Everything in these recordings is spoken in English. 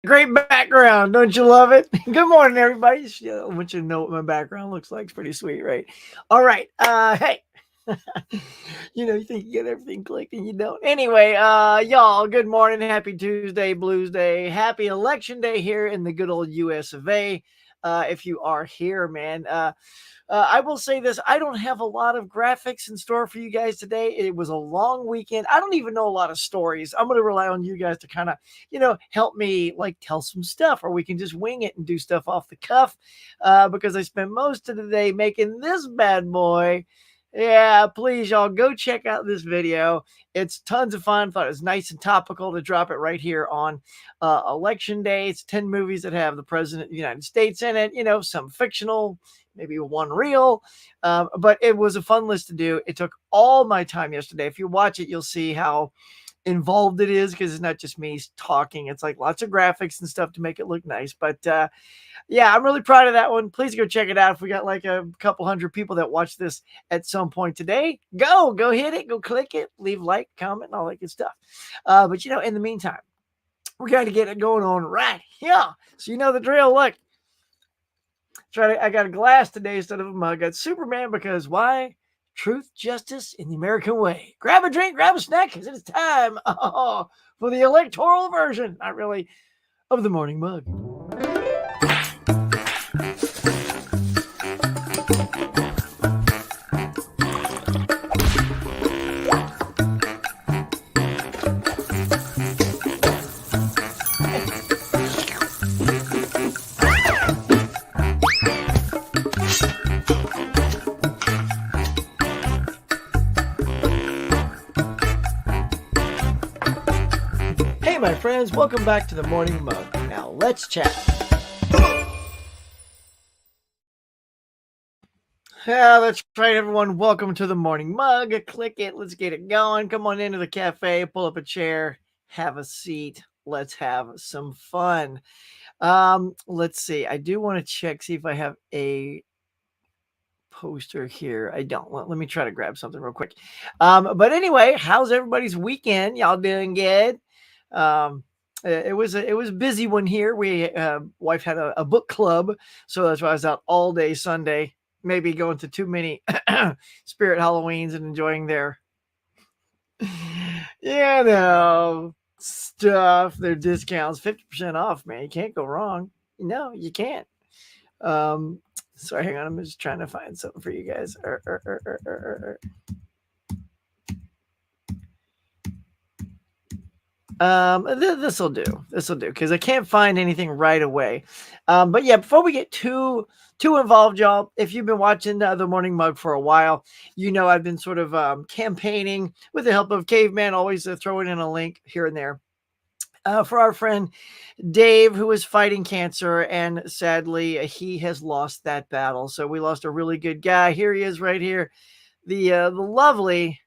great background. Don't you love it? Good morning, everybody. I want you to know what my background looks like. It's pretty sweet, right? All right. Hey. You think you get everything clicked and you don't. Anyway, y'all, good morning. Happy Tuesday, Blues Day. Happy election day here in the good old US of A. If you are here, man. I will say this: I don't have a lot of graphics in store for you guys today. It was a long weekend. I don't even know a lot of stories. I'm going to rely on you guys to kind of, help me like tell some stuff, or we can just wing it and do stuff off the cuff. Because I spent most of the day making this bad boy. Yeah, please, y'all go check out this video. It's tons of fun. Thought it was nice and topical to drop it right here on election day. It's 10 movies that have the president of the United States in it. Some fictional, maybe one real. But it was a fun list to do. It took all my time yesterday. If you watch it, you'll see how involved it is, because it's not just me talking. It's like lots of graphics and stuff to make it look nice. But yeah, I'm really proud of that one. Please go check it out. If we got like a couple hundred people that watch this at some point today, go hit it, go click it, leave like, comment, and all that good stuff. But in the meantime, we got to get it going on right here. So you know the drill. Look, I got a glass today instead of a mug. I got Superman, because why? Truth, justice, in the American way. Grab a drink, grab a snack, because it's time for the electoral version, not really, of the morning mug. Hey, my friends, welcome back to the Morning Mug. Now, let's chat. Yeah, that's right, everyone. Welcome to the Morning Mug. Click it. Let's get it going. Come on into the cafe, pull up a chair, have a seat. Let's have some fun. Let's see. I do want to check, see if I have a poster here. I don't. Let me try to grab something real quick. But anyway, how's everybody's weekend? Y'all doing good? It was a busy one here. We wife had a book club, so that's why I was out all day Sunday. Maybe going to too many Spirit Halloweens and enjoying their, stuff, their discounts, 50% off, man. You can't go wrong. No, you can't. Sorry, hang on. I'm just trying to find something for you guys. This will do. This will do, because I can't find anything right away. But yeah, before we get too involved, y'all, if you've been watching the Morning Mug for a while, I've been sort of campaigning with the help of Caveman, always throwing in a link here and there. For our friend Dave, who is fighting cancer, and sadly, he has lost that battle. So we lost a really good guy. Here he is right here. The lovely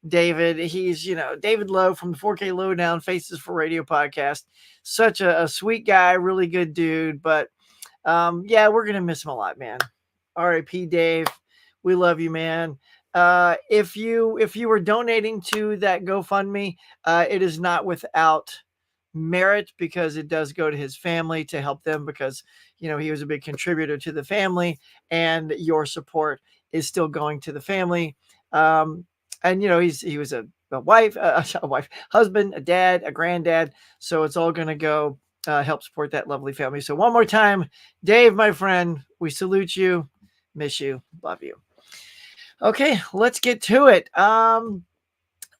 David. He's, David Lowe from the 4K Lowdown Faces for Radio podcast. Such a sweet guy, really good dude. But yeah, we're going to miss him a lot, man. R.I.P. Dave. We love you, man. If you were donating to that GoFundMe, it is not without merit, because it does go to his family to help them, because he was a big contributor to the family, and your support is still going to the family. And he was a wife, husband, a dad, a granddad, so it's all going to go help support that lovely family. So one more time, Dave, my friend, we salute you, miss you, love you. Okay, let's get to it.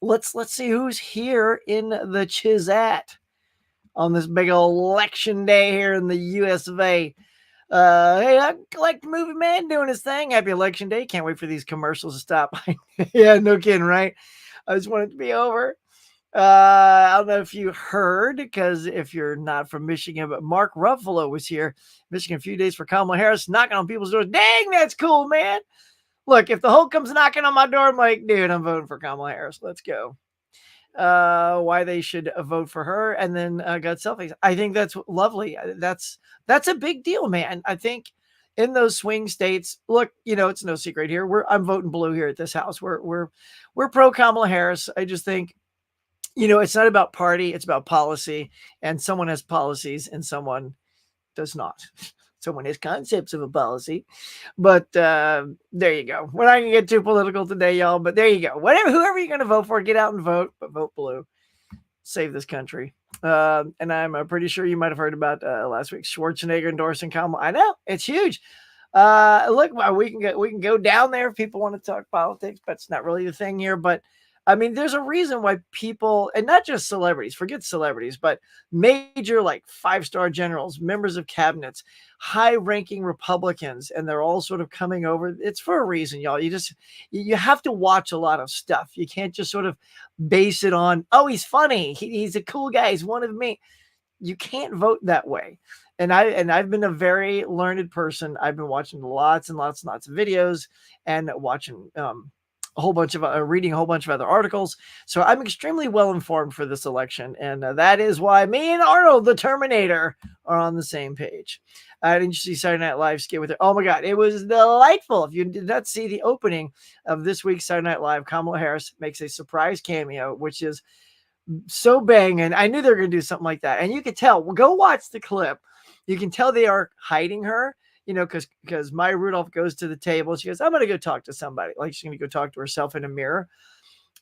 Let's see who's here in the Chizat on this big election day here in the US of A. Hey, I like the movie man doing his thing. Happy election day. Can't wait for these commercials to stop. Yeah, no kidding, right? I just want it to be over. I don't know if you heard, because if you're not from Michigan, but Mark Ruffalo was here, Michigan, a few days for Kamala Harris, knocking on people's doors. Dang, that's cool, man. Look, if the Hulk comes knocking on my door, I'm like, dude, I'm voting for Kamala Harris. Let's go. Why they should vote for her, and then got selfies. I think that's lovely. That's a big deal, man. I think in those swing states, look, it's no secret here. I'm voting blue here at this house. We're pro Kamala Harris. I just think, it's not about party, it's about policy. And someone has policies and someone does not. Someone has concepts of a policy. But there you go. We're not going to get too political today, y'all. But there you go. Whoever you're going to vote for, get out and vote. But vote blue. Save this country. And I'm pretty sure you might have heard about last week Schwarzenegger endorsing Kamala. I know, it's huge. Look, we can go down there if people want to talk politics, but it's not really the thing here. But I mean, there's a reason why people, and not just celebrities, forget celebrities, but major like 5-star generals, members of cabinets, high-ranking Republicans, and they're all sort of coming over. It's for a reason, y'all. You have to watch a lot of stuff. You can't just sort of base it on, oh, he's funny, he's a cool guy, he's one of me. You can't vote that way. And I've been a very learned person. I've been watching lots and lots and lots of videos and watching a whole bunch of reading a whole bunch of other articles. So I'm extremely well informed for this election, and that is why me and Arnold the Terminator are on the same page. Didn't you see Saturday Night Live skit with it? Oh my God, it was delightful. If you did not see the opening of this week's Saturday Night Live, Kamala Harris makes a surprise cameo, which is so banging. I knew they were going to do something like that, and you could tell. Well, go watch the clip. You can tell they are hiding her, because Maya Rudolph goes to the table. She goes, I'm going to go talk to somebody. Like she's going to go talk to herself in a mirror.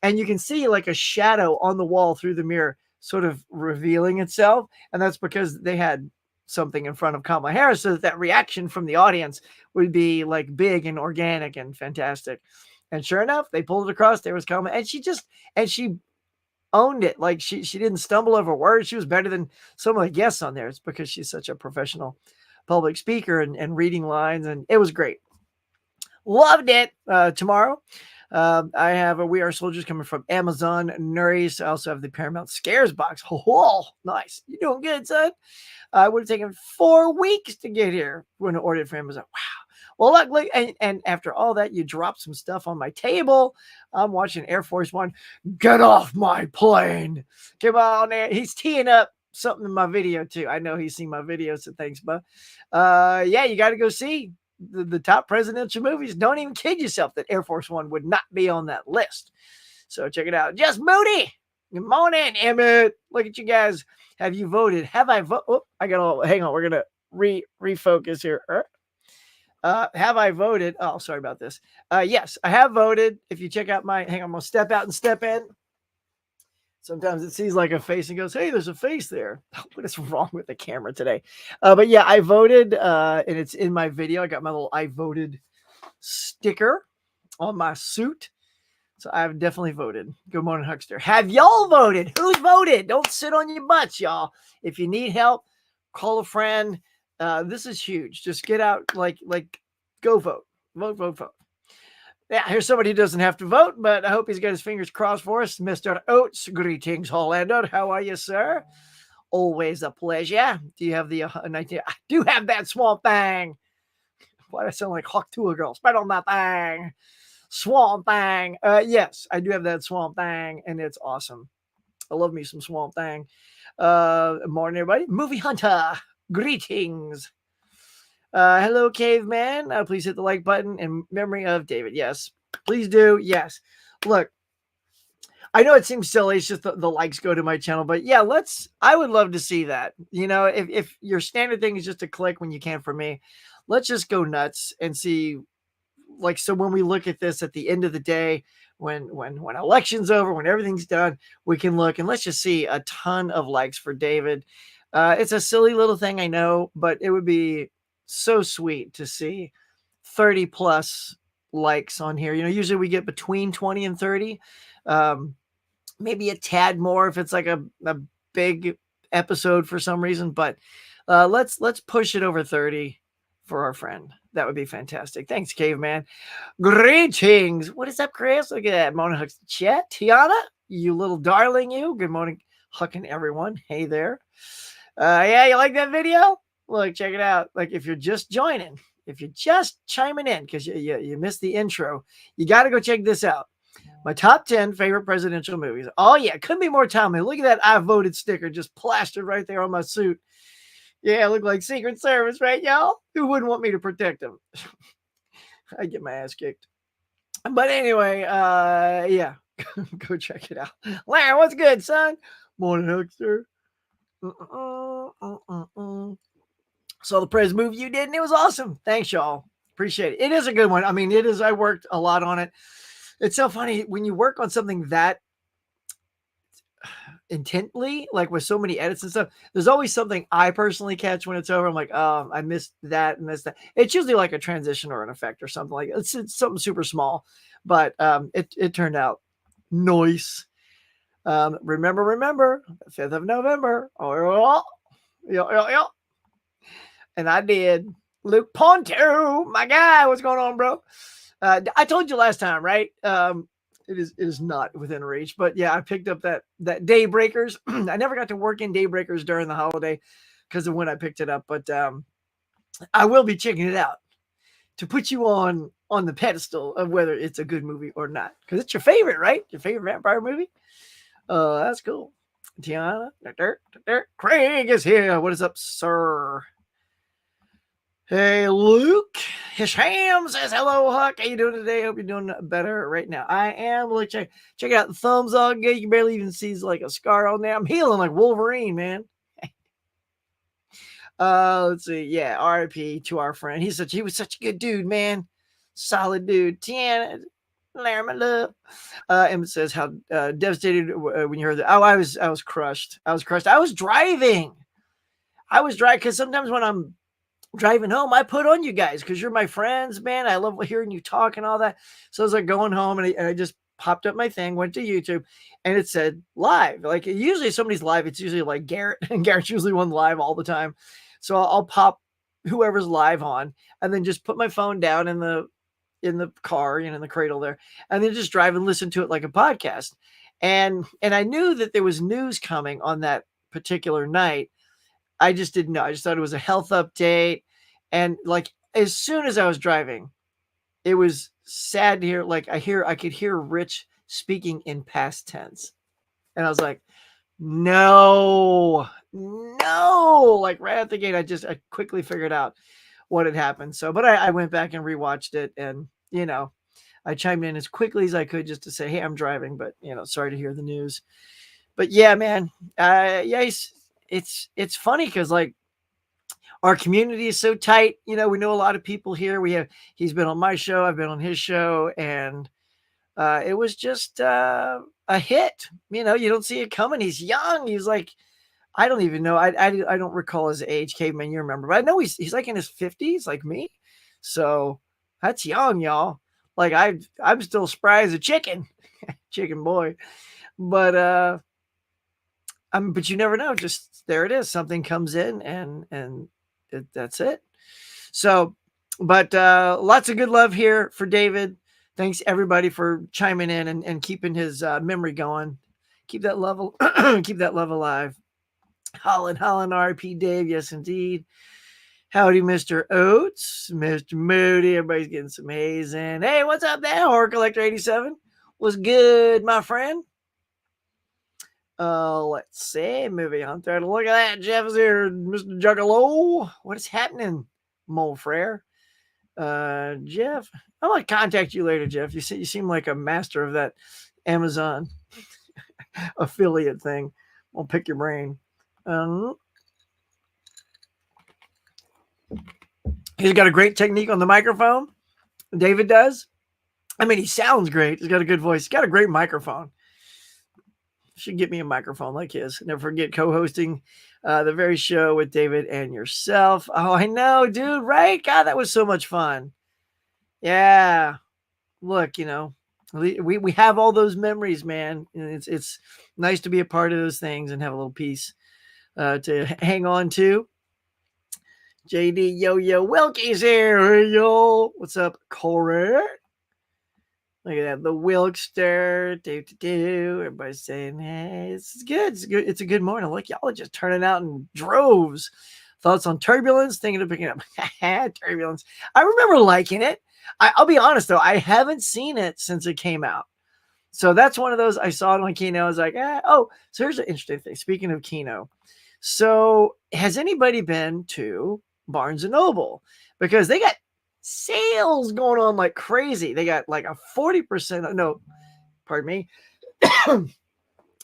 And you can see like a shadow on the wall through the mirror sort of revealing itself. And that's because they had something in front of Kamala Harris so that reaction from the audience would be like big and organic and fantastic. And sure enough, they pulled it across. There was Kamala. And she owned it. Like she didn't stumble over words. She was better than some of the guests on there. It's because she's such a professional public speaker and reading lines, and it was great. Loved it. Tomorrow, I have a We Are Soldiers coming from Amazon Nuri's. I also have the Paramount Scares box. Oh, nice. You doing good, son? It would have taken 4 weeks to get here when I ordered from Amazon. Wow. Well, look, and after all that, you dropped some stuff on my table. I'm watching Air Force One. Get off my plane. Come on, there. He's teeing up something in my video too. I know he's seen my videos, so thanks, bud. Yeah, you got to go see the top presidential movies. Don't even kid yourself that Air Force One would not be on that list. So check it out. Just Moody. Good morning, Emmett. Look at you guys. Have you voted? Have I voted? Oh, hang on. We're going to refocus here. Have I voted? Oh, sorry about this. Yes, I have voted. If you check out hang on, I'm going to step out and step in. Sometimes it sees like a face and goes, hey, there's a face there. What is wrong with the camera today? But yeah, I voted, and it's in my video. I got my little I voted sticker on my suit. So I've definitely voted. Good morning, Huckster. Have y'all voted? Who's voted? Don't sit on your butts, y'all. If you need help, call a friend. This is huge. Just get out, like go vote. Vote. Yeah, here's somebody who doesn't have to vote, but I hope he's got his fingers crossed for us. Mr. Oates, greetings, Hollander. How are you, sir? Always a pleasure. Do you have the 19? I do have that swamp thing. Why do I sound like Hawk Tuah girl? Spread on that thing. Swamp thing. Yes, I do have that swamp thing, and it's awesome. I love me some swamp thing. Morning, everybody. Movie Hunter, greetings. Hello, caveman. Please hit the like button in memory of David. Yes, please do. Yes. Look, I know it seems silly. It's just the likes go to my channel, but yeah, I would love to see that. If your standard thing is just a click when you can for me, let's just go nuts and see. Like, so when we look at this at the end of the day, when election's over, when everything's done, we can look and let's just see a ton of likes for David. It's a silly little thing, I know, but it would be so sweet to see 30 plus likes on here. Usually we get between 20 and 30, maybe a tad more if it's like a big episode for some reason, but let's push it over 30 for our friend. That would be fantastic. Thanks, caveman. Greetings. What is up, Chris? Look at that. Morning, Hucks. Chat. Tiana, you little darling, you. Good morning, Hucking everyone. Hey there. Yeah, you like that video? Look, check it out. Like, if you're just joining, if you're just chiming in because you missed the intro, you got to go check this out. My top 10 favorite presidential movies. Oh, yeah. Couldn't be more timely. Look at that I voted sticker just plastered right there on my suit. Yeah, I look like Secret Service, right, y'all? Who wouldn't want me to protect them? I get my ass kicked. But anyway, yeah. Go check it out. Larry, what's good, son? Morning, Huckster. Saw the Prez movie you did, and it was awesome. Thanks, y'all. Appreciate it. It is a good one. I mean, it is. I worked a lot on it. It's so funny when you work on something that intently, like with so many edits and stuff, there's always something I personally catch when it's over. I'm like, oh, I missed that and missed that. It's usually like a transition or an effect or something like it's something super small, but it turned out nice. Remember, 5th of November. Oh, yeah. And I did. Luke Ponto, my guy. What's going on, bro? I told you last time, right? It is not within reach, but yeah, I picked up that Daybreakers. I never got to work in Daybreakers during the holiday because of when I picked it up, but I will be checking it out to put you on the pedestal of whether it's a good movie or not, because it's your favorite, right? Your favorite vampire movie. That's cool. Tiana, Craig is here. What is up, sir? Hey, Luke. Hisham says, hello, Huck. How you doing today? Hope you're doing better right now. I am. Look, check out the thumbs all good. You can barely even see like a scar on there. I'm healing like Wolverine, man. Let's see. Yeah, RIP to our friend. He was such a good dude, man. Solid dude. Tiana, Larry, my love. Emma says, how devastated when you heard that. Oh, I was crushed. I was driving because sometimes when I'm driving home, I put on you guys because you're my friends, man. I love hearing you talk and all that. So I was like going home and I just popped up my thing, went to YouTube, and it said live. Like usually if somebody's live, it's usually like Garrett, and Garrett's usually one live all the time. So I'll pop whoever's live on and then just put my phone down in the car, in the cradle there, and then just drive and listen to it like a podcast. And I knew that there was news coming on that particular night. I just didn't know. I just thought it was a health update. And like, as soon as I was driving, it was sad to hear, like I could hear Rich speaking in past tense. And I was like, no, like right at the gate, I quickly figured out what had happened. So, but I went back and rewatched it, and, I chimed in as quickly as I could just to say, hey, I'm driving, but, sorry to hear the news. But yeah, man, yeah, it's funny because like our community is so tight. We know a lot of people here. He's been on my show, I've been on his show, and it was just a hit. You don't see it coming. He's young. He's like, I don't even know. I don't recall his age, Caveman. You remember, but I know he's like in his 50s, like me. So that's young, y'all. Like I'm still spry as a chicken, chicken boy. But but you never know. Just there it is. Something comes in, and that's it. So, but lots of good love here for David. Thanks everybody for chiming in and keeping his memory going. Keep that love, keep that love alive. Holland, RP Dave. Yes, indeed. Howdy, Mr. Oates, Mr. Moody. Everybody's getting some hazing. Hey, what's up there, Horror Collector 87? What's good, my friend? Let's see. Moving on through. Look at that. Jeff is here. Mr. Juggalo. What is happening, Mole Frere? Jeff, I want to contact you later, Jeff. You seem like a master of that Amazon affiliate thing. I'll pick your brain. He's got a great technique on the microphone. David does. I mean, he sounds great. He's got a good voice. He's got a great microphone. Should get me a microphone like his. Never forget co-hosting the very show with David and yourself. Oh, I know, dude, right? God, that was so much fun. Yeah. Look, we have all those memories, man. And it's nice to be a part of those things and have a little piece to hang on to. JD Yo Wilkie's here. Hey, yo. What's up, Corey? Look at that. The Wilkster. Everybody's saying, hey, it's good. It's a good morning. Look, y'all are just turning out in droves. Thoughts on Turbulence? Thinking of picking up Turbulence. I remember liking it. I'll be honest, though. I haven't seen it since it came out. So that's one of those. I saw it on Kino. I was like, oh, so here's an interesting thing. Speaking of Kino. So has anybody been to Barnes & Noble? Because they got sales going on like crazy. They got like a 40%, no, pardon me,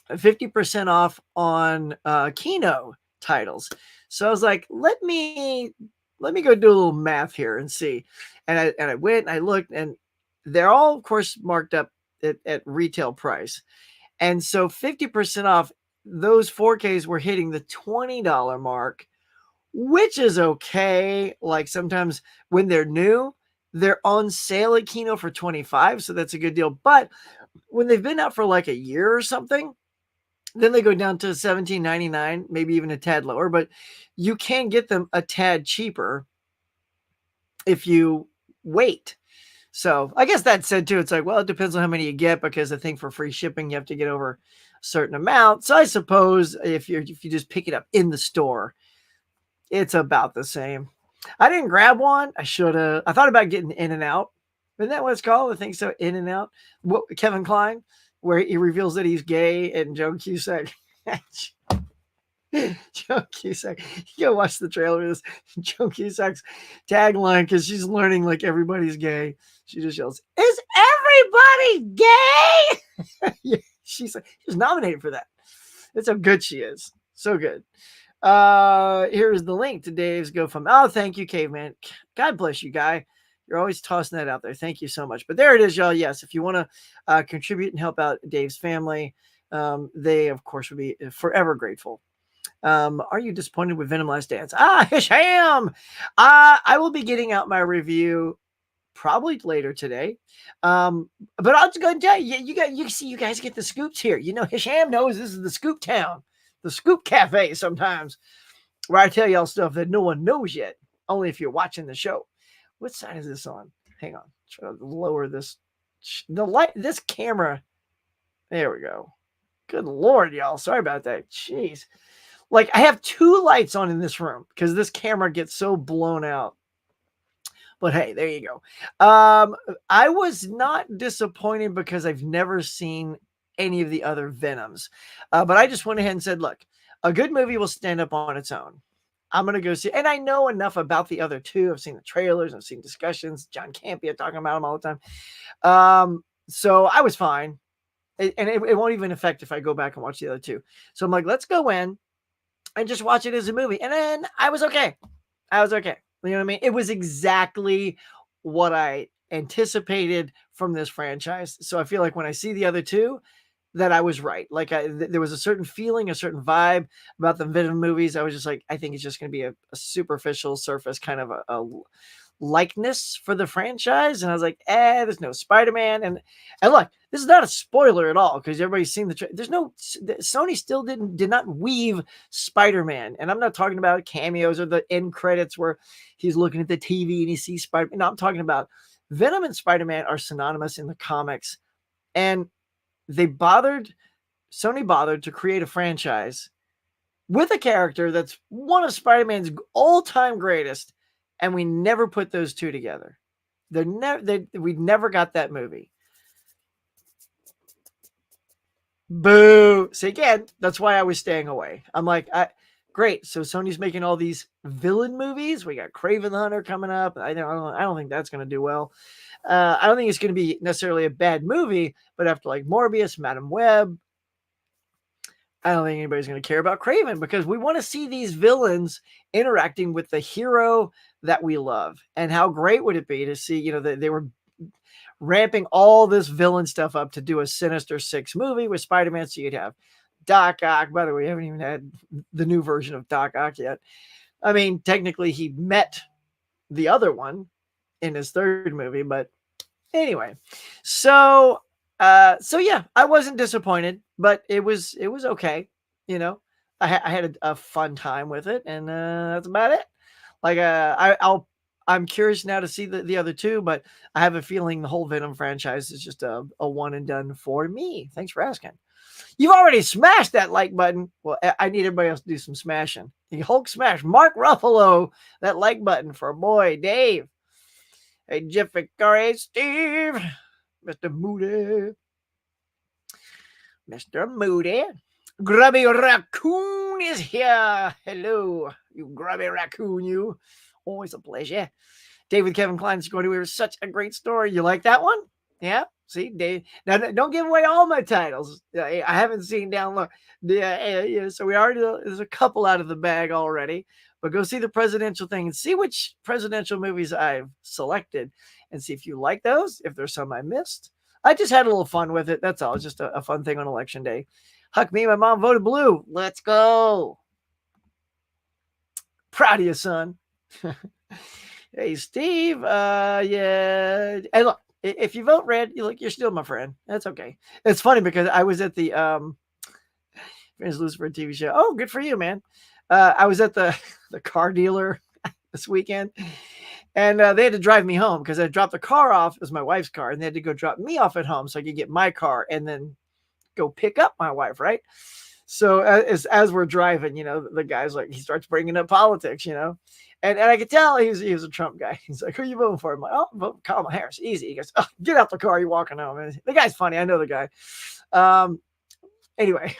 50% off on Kino titles. So I was like, let me go do a little math here and see. And I went and I looked, and they're all, of course, marked up at retail price. And so 50% off, those 4Ks were hitting the $20 mark, which is okay. Like sometimes when they're new, they're on sale at Kino for 25, so that's a good deal. But when they've been out for like a year or something, then they go down to $17.99, maybe even a tad lower, but you can get them a tad cheaper if you wait. So I guess that said too, it's like, well, it depends on how many you get, because I think for free shipping, you have to get over a certain amount. So I suppose if you just pick it up in the store, it's about the same. I didn't grab one. I should have. I thought about getting In-N-Out. Isn't that what it's called? I think so. In-N-Out. What, Kevin Kline, where he reveals that he's gay, and Joan Cusack. Joan Cusack. You go watch the trailer of this. Joan Cusack's tagline, because she's learning like everybody's gay. She just yells, "Is everybody gay?" Yeah, she's nominated for that. That's how good she is. So good. Here's the link to Dave's GoFundMe. Oh, thank you, Caveman. God bless you, guy. You're always tossing that out there. Thank you so much. But there it is, y'all. Yes, if you want to contribute and help out Dave's family, they, of course, would be forever grateful. Are you disappointed with Venom Last Dance? Hisham! I will be getting out my review probably later today. But I'll just go and tell you, you guys get the scoops here. You know, Hisham knows this is the scoop town, the Scoop Cafe sometimes, where I tell y'all stuff that no one knows yet, only if you're watching the show. What side is this on? Hang on. Try to lower this. The light, this camera. There we go. Good Lord, y'all. Sorry about that. Jeez. Like, I have two lights on in this room because this camera gets so blown out. But hey, there you go. I was not disappointed because I've never seen any of the other Venoms. But I just went ahead and said, look, a good movie will stand up on its own. I'm going to go see, and I know enough about the other two. I've seen the trailers, I've seen discussions, John Campea talking about them all the time. So I was fine. It won't even affect if I go back and watch the other two. So I'm like, let's go in and just watch it as a movie. And then I was okay. You know what I mean? It was exactly what I anticipated from this franchise. So I feel like when I see the other two, that I was right. Like there was a certain feeling, a certain vibe about the Venom movies. I was just like, I think it's just going to be a superficial surface kind of a likeness for the franchise. And I was like, there's no Spider-Man. And look, this is not a spoiler at all, because everybody's seen there's no, Sony still did not weave Spider-Man. And I'm not talking about cameos or the end credits where he's looking at the TV and he sees Spider-Man. No, I'm talking about Venom and Spider-Man are synonymous in the comics. And Sony bothered to create a franchise with a character that's one of Spider-Man's all-time greatest, and we never put those two together. We never got that movie. Boo. See, again, that's why I was staying away. I'm like, great. So Sony's making all these villain movies. We got Kraven the Hunter coming up. I don't think that's going to do well. I don't think it's going to be necessarily a bad movie, but after like Morbius, Madam Web, I don't think anybody's going to care about Kraven, because we want to see these villains interacting with the hero that we love. And how great would it be to see, that they were ramping all this villain stuff up to do a Sinister Six movie with Spider-Man. So you'd have Doc Ock. By the way, we haven't even had the new version of Doc Ock yet. I mean, technically he met the other one in his third movie, but anyway, so yeah, I wasn't disappointed, but it was okay. I had a fun time with it, and that's about it. Like, I'm curious now to see the other two, but I have a feeling the whole Venom franchise is just a one and done for me. Thanks for asking. You've already smashed that like button. Well, I need everybody else to do some smashing. The Hulk smash. Mark Ruffalo, that like button for boy Dave. Hey, Jeffrey, Corey, Steve, Mr. Moody. Mr. Moody. Grubby Raccoon is here. Hello, you grubby raccoon, you. Always a pleasure. David Kevin Klein's going to hear such a great story. You like that one? Yeah? See, Dave. Now, don't give away all my titles. I haven't seen down low. Yeah, so we already there's a couple out of the bag already. But go see the presidential thing and see which presidential movies I've selected, and see if you like those. If there's some I missed, I just had a little fun with it. That's all. It's just a fun thing on election day. Huck, me and my mom voted blue. Let's go. Proud of you, son. Hey, Steve. Yeah. Hey, look, if you vote red, you're still my friend. That's okay. It's funny because I was at the Friends Lucifer TV show. Oh, good for you, man. I was at the car dealer this weekend, and they had to drive me home because I dropped the car off. It was my wife's car, and they had to go drop me off at home so I could get my car and then go pick up my wife, right? So as we're driving, the guy's like, he starts bringing up politics, and I could tell he was a Trump guy. He's like, who are you voting for? I'm like, oh, I'm voting Kamala Harris. Easy. He goes, oh, get out the car. You're walking home. And the guy's funny. I know the guy. Anyway,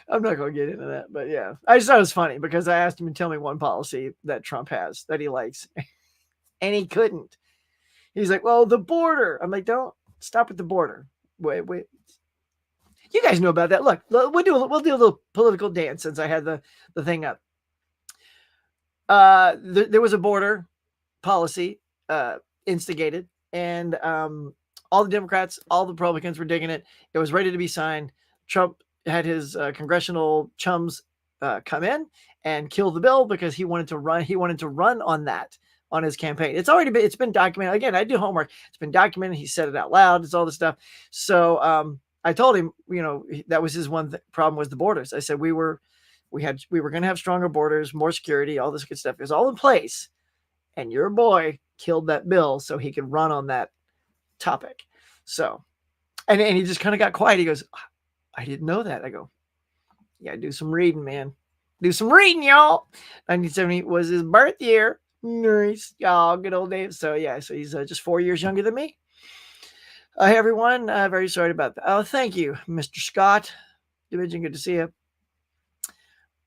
I'm not going to get into that, but yeah, I just thought it was funny because I asked him to tell me one policy that Trump has that he likes, and he couldn't. He's like, well, the border. I'm like, don't stop at the border. Wait. You guys know about that. Look, we'll do a little political dance since I had the thing up. There was a border policy instigated, and all the Democrats, all the Republicans were digging it. It was ready to be signed. Trump had his congressional chums come in and kill the bill because he wanted to run. He wanted to run on that on his campaign. It's been documented. Again, I do homework. It's been documented. He said it out loud. It's all this stuff. So I told him, that was his one problem was the borders. I said we were going to have stronger borders, more security, all this good stuff. It was all in place, and your boy killed that bill so he could run on that topic. So, and he just kind of got quiet. He goes, I didn't know that. I go, yeah, do some reading, man. Do some reading, y'all. 1970 was his birth year. Nice. Oh, good old Dave. So, yeah, so he's just 4 years younger than me. Hey, everyone. Very sorry about that. Oh, thank you, Mr. Scott. Division, good to see you.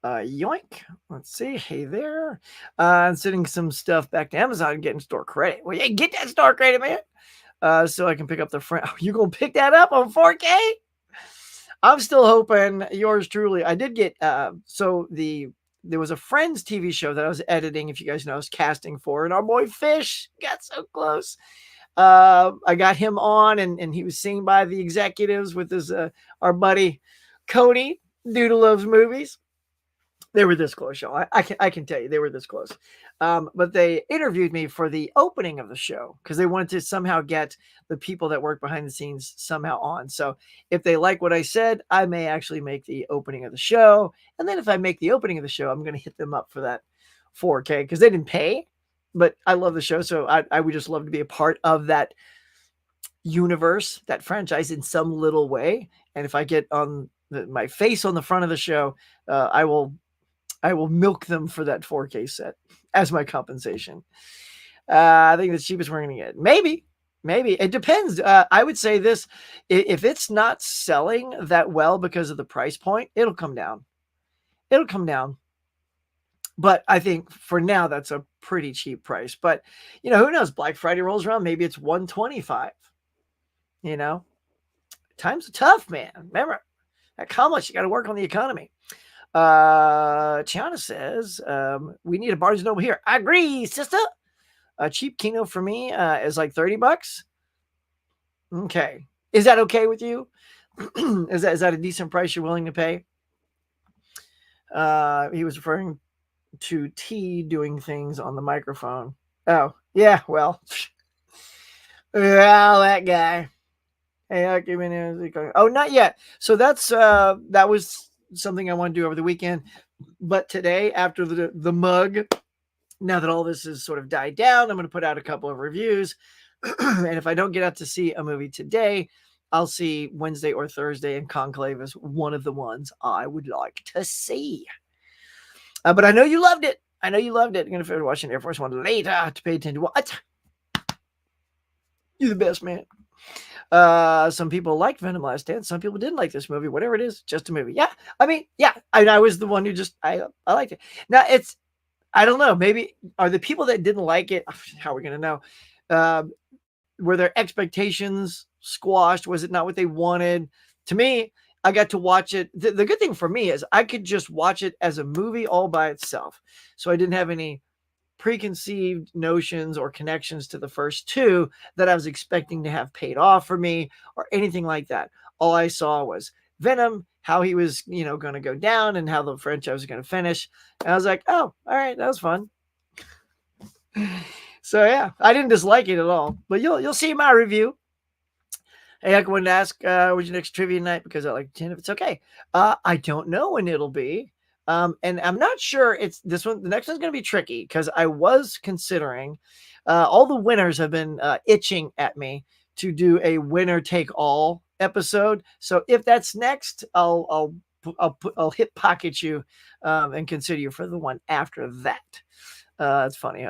Yoink. Let's see. Hey there. I'm sending some stuff back to Amazon and getting store credit. Well, yeah, get that store credit, man. So I can pick up the front. Oh, you gonna pick that up on 4K? I'm still hoping. Yours truly. I did get there was a Friends TV show that I was editing, if you guys know, I was casting for, and our boy Fish got so close. I got him on, and he was seen by the executives with his our buddy Cody, dude who loves movies. They were this close, y'all. I can tell you they were this close. But they interviewed me for the opening of the show because they wanted to somehow get the people that work behind the scenes somehow on. So if they like what I said, I may actually make the opening of the show. And then if I make the opening of the show, I'm going to hit them up for that 4K because they didn't pay, but I love the show. So I would just love to be a part of that universe, that franchise in some little way. And if I get on my face on the front of the show, I will milk them for that 4K set as my compensation. I think the cheapest we're going to get. Maybe. It depends. I would say this, if it's not selling that well because of the price point, it'll come down. But I think for now, that's a pretty cheap price. But, who knows? Black Friday rolls around. Maybe it's $125. Times are tough, man. Remember, at Commerce, you got to work on the economy. Tiana says, we need a Barnes & Noble here. I agree, sister. A cheap Kino for me is like $30. Okay. Is that okay with you? Is that a decent price you're willing to pay? He was referring to T doing things on the microphone. Oh, yeah, well. Well, that guy. Hey, I came in here. Oh, not yet. So that was something I want to do over the weekend. But today, after the mug, now that all this has sort of died down, I'm going to put out a couple of reviews. And if I don't get out to see a movie today, I'll see Wednesday or Thursday, and Conclave is one of the ones I would like to see. But I know you loved it. I'm going to finish watching Air Force One later to pay attention to what? You're the best, man. Some people liked Venom Last Dance. Some people didn't like this movie. Whatever it is, just a movie. Yeah. I mean, yeah. I was the one who I liked it. Now I don't know. Maybe are the people that didn't like it? How are we going to know? were their expectations squashed? Was it not what they wanted? To me, I got to watch it. The good thing for me is I could just watch it as a movie all by itself. So I didn't have any preconceived notions or connections to the first two that I was expecting to have paid off for me or anything like that. All I saw was Venom, how he was, going to go down and how the franchise was going to finish. And I was like, oh, all right, that was fun. So yeah, I didn't dislike it at all, but you'll see my review. Hey, I wanted to ask, when's your next trivia night? Because I like 10 if it's okay. I don't know when it'll be. And I'm not sure it's this one. The next one's going to be tricky because I was considering, all the winners have been itching at me to do a winner take all episode. So if that's next, I'll hit pocket you, and consider you for the one after that. It's funny.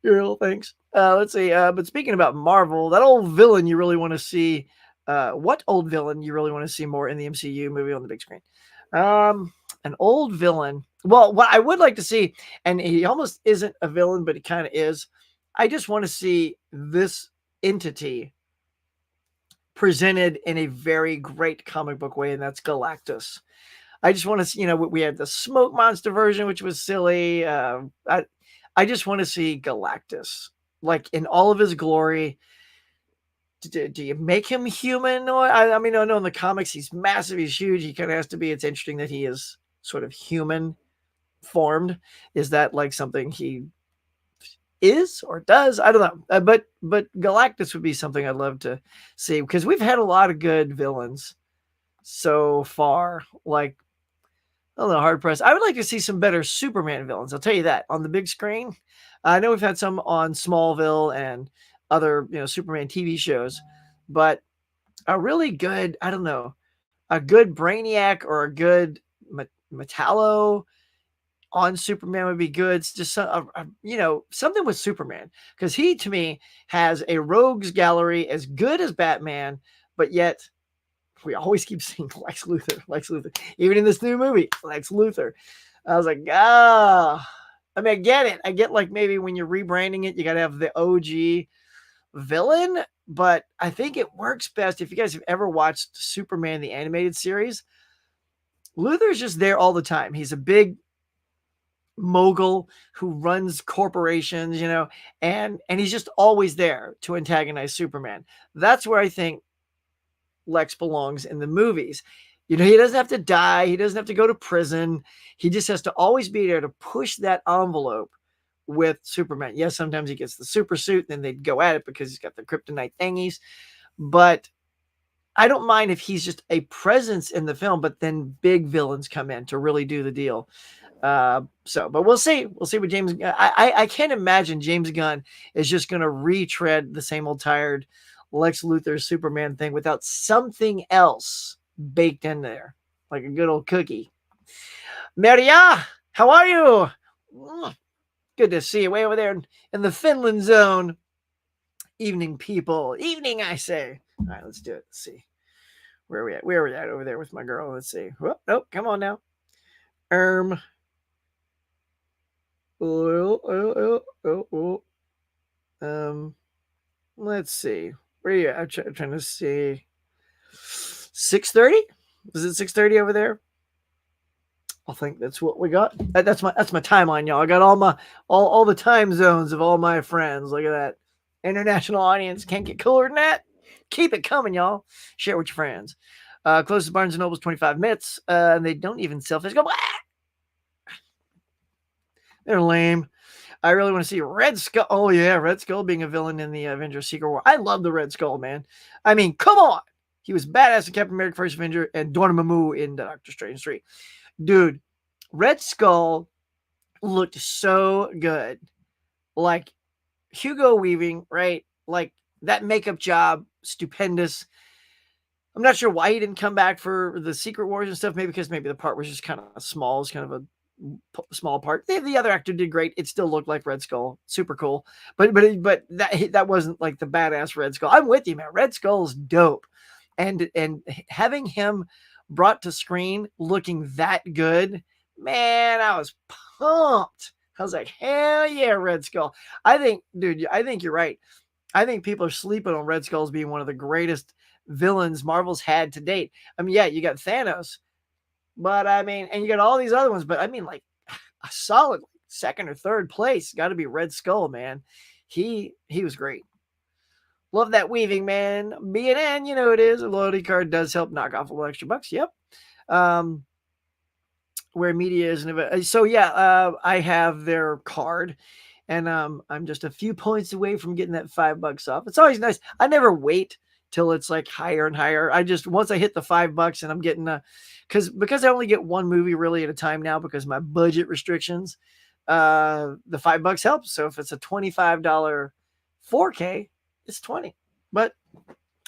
Your little things. Let's see. But speaking about Marvel, that old villain you really want to see. What old villain you really want to see more in the MCU movie on the big screen? An old villain. Well, what I would like to see, and he almost isn't a villain, but he kind of is. I just want to see this entity presented in a very great comic book way, and that's Galactus. I just want to see, we had the smoke monster version, which was silly. I just want to see Galactus, like in all of his glory. Do you make him human? Or I mean, I know in the comics he's massive, he's huge. He kind of has to be. It's interesting that he is sort of human formed. Is that like something he is or does? I don't know. But Galactus would be something I'd love to see because we've had a lot of good villains so far. Like, I don't know, hard pressed. I would like to see some better Superman villains. I'll tell you that on the big screen. I know we've had some on Smallville and other, Superman TV shows, but a really good, I don't know, a good Brainiac or a good Metallo on Superman would be good. It's just something with Superman, because he to me has a rogues gallery as good as Batman, but yet we always keep seeing Lex Luthor, even in this new movie, Lex Luthor. I was like, I mean, I get it. I get like maybe when you're rebranding it, you got to have the OG villain, but I think it works best if you guys have ever watched Superman, the animated series. Luthor's just there all the time. He's a big mogul who runs corporations, and he's just always there to antagonize Superman. That's where I think Lex belongs in the movies. He doesn't have to die. He doesn't have to go to prison. He just has to always be there to push that envelope with Superman. Yes, sometimes he gets the super suit and then they'd go at it because he's got the kryptonite thingies. But I don't mind if he's just a presence in the film, but then big villains come in to really do the deal. But we'll see. We'll see what James. I can't imagine James Gunn is just going to retread the same old tired Lex Luthor Superman thing without something else baked in there, like a good old cookie. Maria, how are you? Good to see you way over there in the Finland zone. Evening, people. Evening, I say. All right, let's do it. Let's see. Where are we at? Where are we at over there with my girl? Let's see. Whoop, nope, come on now. Let's see. Where are you at? I'm trying to see. 6:30? Is it 6:30 over there? I think that's what we got. That's my timeline, y'all. I got all the time zones of all my friends. Look at that. International audience can't get cooler than that. Keep it coming, y'all. Share with your friends. Closest Barnes and Noble's 25 minutes. And they don't even sell fish. Go, blah! They're lame. I really want to see Red Skull. Oh, yeah, Red Skull being a villain in the Avengers Secret War. I love the Red Skull, man. I mean, come on. He was badass in Captain America First Avenger and Dormammu in Doctor Strange 3. Dude, Red Skull looked so good. Like Hugo Weaving, right? Like that makeup job, stupendous. I'm not sure why he didn't come back for the Secret Wars and stuff. Maybe because the part was just kind of small. It's kind of a small part. The other actor did great. It still looked like Red Skull. Super cool. But that wasn't like the badass Red Skull. I'm with you, man. Red Skull's dope. And having him brought to screen looking that good, man, I was pumped. I was like, hell yeah, Red Skull. I think you're right. I think people are sleeping on Red Skull as being one of the greatest villains Marvel's had to date. I mean, yeah, you got Thanos, but I mean, and you got all these other ones, but I mean, like a solid second or third place got to be Red Skull, man. He was great. Love that weaving, man. B&N, you know it is. A loyalty card does help knock off a little extra bucks. Yep. Um, where media is. So yeah, I have their card, and I'm just a few points away from getting that $5 off. It's always nice. I never wait till it's like higher and higher. I just once I hit the $5 and I'm getting because I only get one movie really at a time now because of my budget restrictions. The $5 helps. So if it's a $25 4K, it's 20. But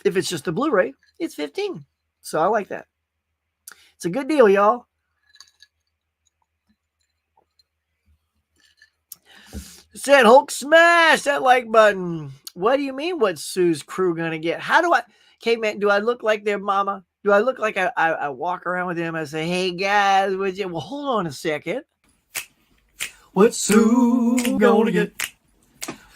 if it's just a Blu-ray, it's 15. So I like that. It's a good deal, y'all. Said Hulk smash that like button. What do you mean? What's Sue's crew gonna get? How do I? Okay, man. Do I look like their mama? Do I look like I walk around with them? I say, hey guys, would you? Well, hold on a second. What's Sue gonna get?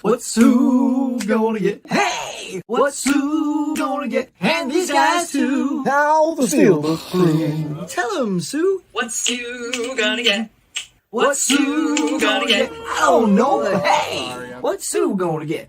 What's Sue gonna get? Hey, what's Sue gonna get? And these guys too. How the Steelbook crew. Tell them, Sue. What's Sue gonna get? What's Sue gonna get? I don't know. Hey, what's Sue gonna get?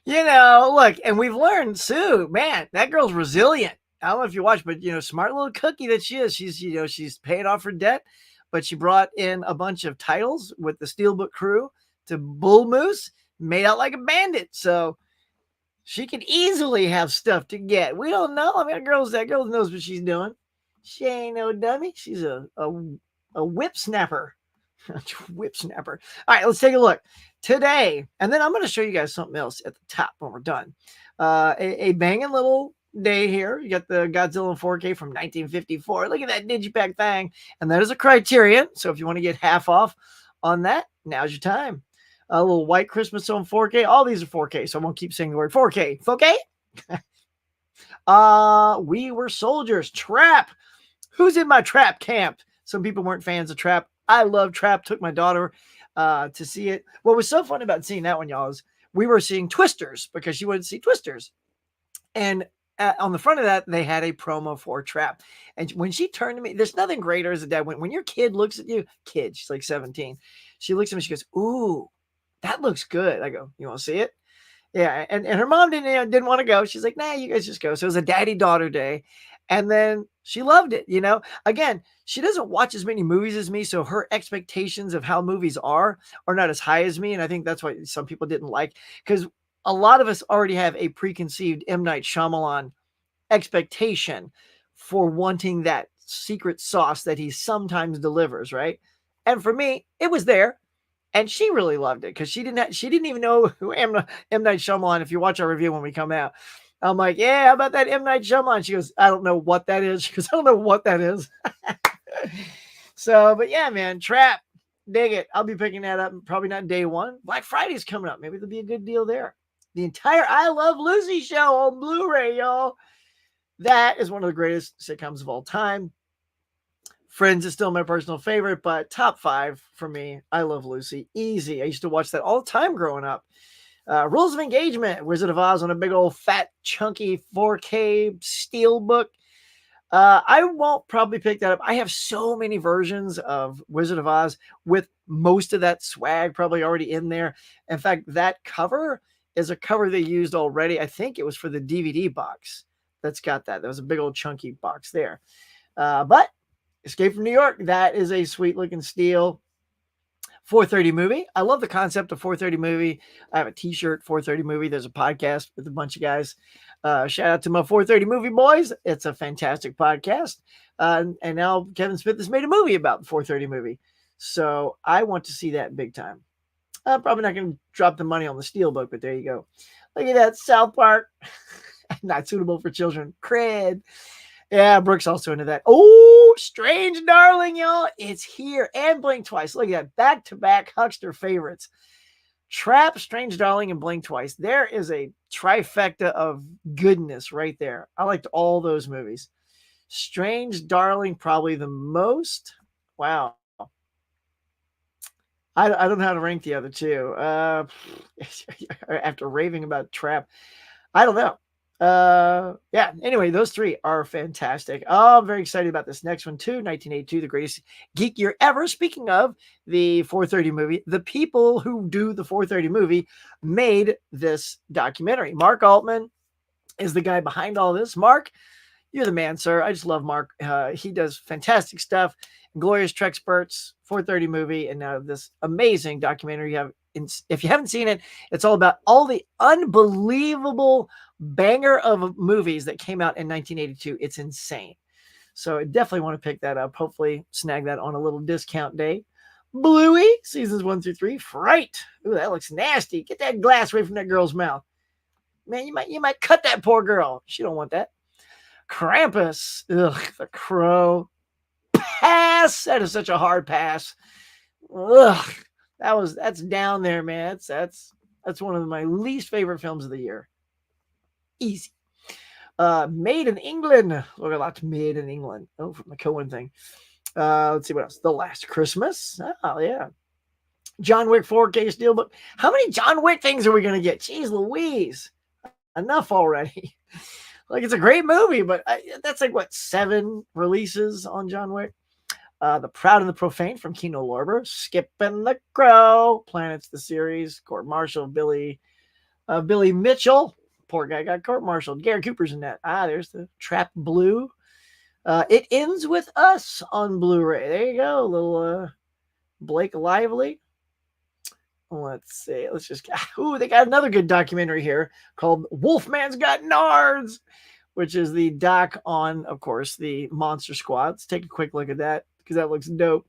Look, and we've learned Sue, man, that girl's resilient. I don't know if you watch, but smart little cookie that she is. She's paying off her debt, but she brought in a bunch of titles with the Steelbook crew to Bull Moose, made out like a bandit. So she could easily have stuff to get. We don't know. I mean, that girl knows what she's doing. She ain't no dummy. She's a whip snapper. Whip snapper. All right, let's take a look today. And then I'm going to show you guys something else at the top when we're done. A banging little day here. You got the Godzilla 4K from 1954. Look at that Digipack thing. And that is a Criterion. So if you want to get half off on that, now's your time. A little White Christmas on 4K. All these are 4K. So I won't keep saying the word 4K. 4K? We Were Soldiers. Trap. Who's in my Trap camp? Some people weren't fans of Trap. I love Trap. Took my daughter to see it. What was so fun about seeing that one, y'all, is we were seeing Twisters because she wanted to see Twisters. And on the front of that, they had a promo for Trap. And when she turned to me, there's nothing greater as a dad. When your kid looks at you, she's like 17. She looks at me, she goes, ooh, that looks good. I go, you want to see it? Yeah. And her mom didn't want to go. She's like, nah, you guys just go. So it was a daddy-daughter day. And then she loved it, Again, she doesn't watch as many movies as me, so her expectations of how movies are not as high as me. And I think that's why some people didn't like, because a lot of us already have a preconceived M. Night Shyamalan expectation for wanting that secret sauce that he sometimes delivers, right? And for me, it was there. And she really loved it because she didn't even know who M. Night Shyamalan. If you watch our review when we come out, I'm like, yeah, how about that M. Night Shyamalan? She goes, I don't know what that is. She goes, I don't know what that is. So, but yeah, man, Trap, dig it. I'll be picking that up. Probably not day one. Black Friday's coming up. Maybe there'll be a good deal there. The entire I Love Lucy show on Blu-ray, y'all. That is one of the greatest sitcoms of all time. Friends is still my personal favorite, but top 5 for me. I Love Lucy. Easy. I used to watch that all the time growing up. Rules of Engagement, Wizard of Oz on a big old fat chunky 4K Steelbook. I won't probably pick that up. I have so many versions of Wizard of Oz with most of that swag probably already in there. In fact, that cover is a cover they used already. I think it was for the DVD box that's got that. There was a big old chunky box there. But Escape from New York, that is a sweet looking steel. 430 movie. I love the concept of 430 movie. I have a t-shirt, 430 movie. There's a podcast with a bunch of guys. Shout out to my 430 movie boys. It's a fantastic podcast. And now Kevin Smith has made a movie about the 430 movie. So I want to see that big time. I'm probably not going to drop the money on the Steelbook, but there you go. Look at that. South Park. Not suitable for children. Cred. Yeah, Brooke's also into that. Oh, Strange Darling, y'all. It's here. And Blink Twice. Look at that. Back-to-back Huckster favorites. Trap, Strange Darling, and Blink Twice. There is a trifecta of goodness right there. I liked all those movies. Strange Darling, probably the most. Wow. I don't know how to rank the other two. After raving about Trap, I don't know. Yeah. Anyway, those three are fantastic. Oh, I'm very excited about this next one too. 1982, the greatest geek year ever. Speaking of the 430 movie, the people who do the 430 movie made this documentary. Mark Altman is the guy behind all this. Mark, you're the man, sir. I just love Mark. He does fantastic stuff. Glorious Trexperts, 430 movie, and now this amazing documentary you have. If you haven't seen it, it's all about all the unbelievable banger of movies that came out in 1982. It's insane. So I definitely want to pick that up. Hopefully snag that on a little discount day. Bluey, seasons 1 through 3. Fright. Ooh, that looks nasty. Get that glass away from that girl's mouth. Man, you might cut that poor girl. She don't want that. Krampus. Ugh, The Crow. Pass. That is such a hard pass. Ugh. That's down there, man. That's one of my least favorite films of the year. Easy. Made in England. Look at lots made in England. Oh, from the Cohen thing. Let's see what else. The Last Christmas. Oh, yeah. John Wick 4K Steelbook. How many John Wick things are we going to get? Jeez Louise. Enough already. Like, it's a great movie, but that's like, what, 7 releases on John Wick? The Proud and the Profane from Kino Lorber. Skip and the Crow. Planets the series. Court Martial. Billy Mitchell. Poor guy got court-martialed. Gary Cooper's in that. There's the Trap Blue. It Ends with Us on Blu-ray. There you go. A little Blake Lively. Let's see. Let's just... Ooh, they got another good documentary here called Wolfman's Got Nards, which is the doc on, of course, the Monster Squad. Let's take a quick look at that because that looks dope.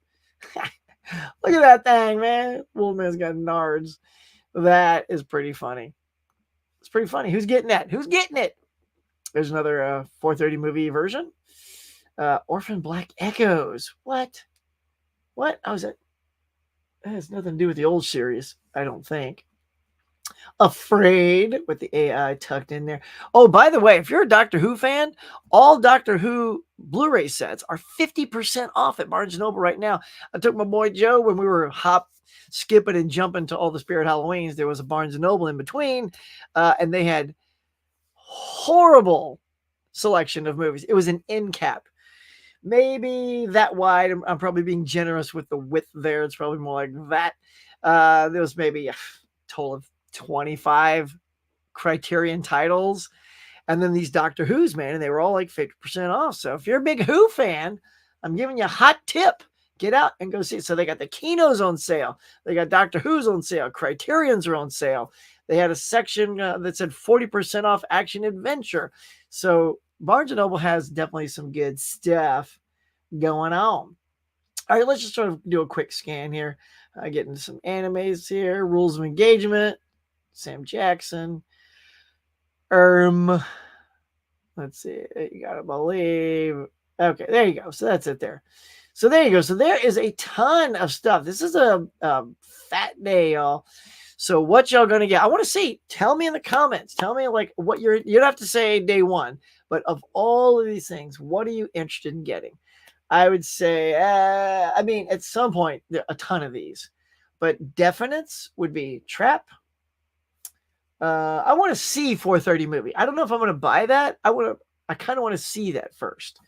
Look at that thing, man. Wolfman's Got Nards. That is pretty funny. It's pretty funny. Who's getting that? Who's getting it? There's another 430 movie version. Orphan Black Echoes. What? I was at... That has nothing to do with the old series, I don't think. Afraid with the AI tucked in there. Oh, by the way, if you're a Doctor Who fan, all Doctor Who Blu-ray sets are 50% off at Barnes & Noble right now. I took my boy Joe when we were skipping and jumping to all the Spirit Halloweens. There was a Barnes & Noble in between, and they had horrible selection of movies. It was an end cap. Maybe that wide. I'm probably being generous with the width there. It's probably more like that. There was maybe a total of 25 Criterion titles. And then these Doctor Who's, man, and they were all like 50% off. So if you're a big Who fan, I'm giving you a hot tip. Get out and go see it. So they got the Kinos on sale. They got Doctor Who's on sale. Criterion's are on sale. They had a section that said 40% off action adventure. So Barnes & Noble has definitely some good stuff going on. All right, let's just sort of do a quick scan here. Get into some animes here. Rules of Engagement. Sam Jackson. Let's see. You gotta believe. Okay, there you go. So that's it there. So there you go. So there is a ton of stuff. This is a fat day, y'all. So what y'all gonna get? I want to see. Tell me in the comments. Tell me like what you don't have to say day one, but of all of these things, what are you interested in getting? I would say, I mean, at some point, there are a ton of these, but definites would be Trap. I want to see 430 movie. I don't know if I'm going to buy that. I kind of want to see that first.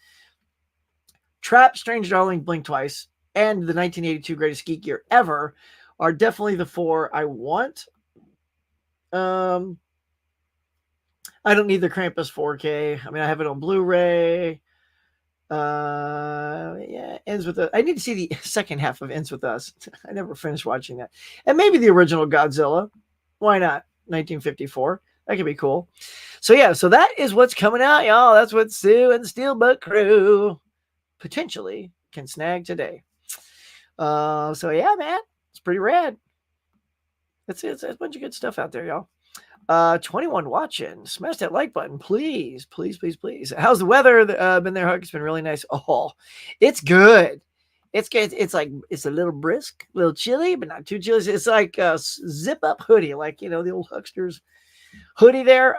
Trap, Strange Darling, Blink Twice, and the 1982 Greatest Geek Year Ever are definitely the 4 I want. I don't need the Krampus 4K. I mean, I have it on Blu-ray. Yeah, Ends with Us. I need to see the second half of Ends with Us. I never finished watching that. And maybe the original Godzilla. Why not? 1954. That could be cool. So yeah, so that is what's coming out, y'all. That's what Sue and the Steelbook crew potentially can snag today. So yeah, man, it's pretty rad. It's a bunch of good stuff out there, y'all. 21 watching. Smash that like button, please. Please, please, please. How's the weather been there, Huck? It's been really nice. Oh, it's good. It's good. It's like, it's a little brisk, a little chilly, but not too chilly. It's like a zip up hoodie, like, you know, the old hucksters hoodie there.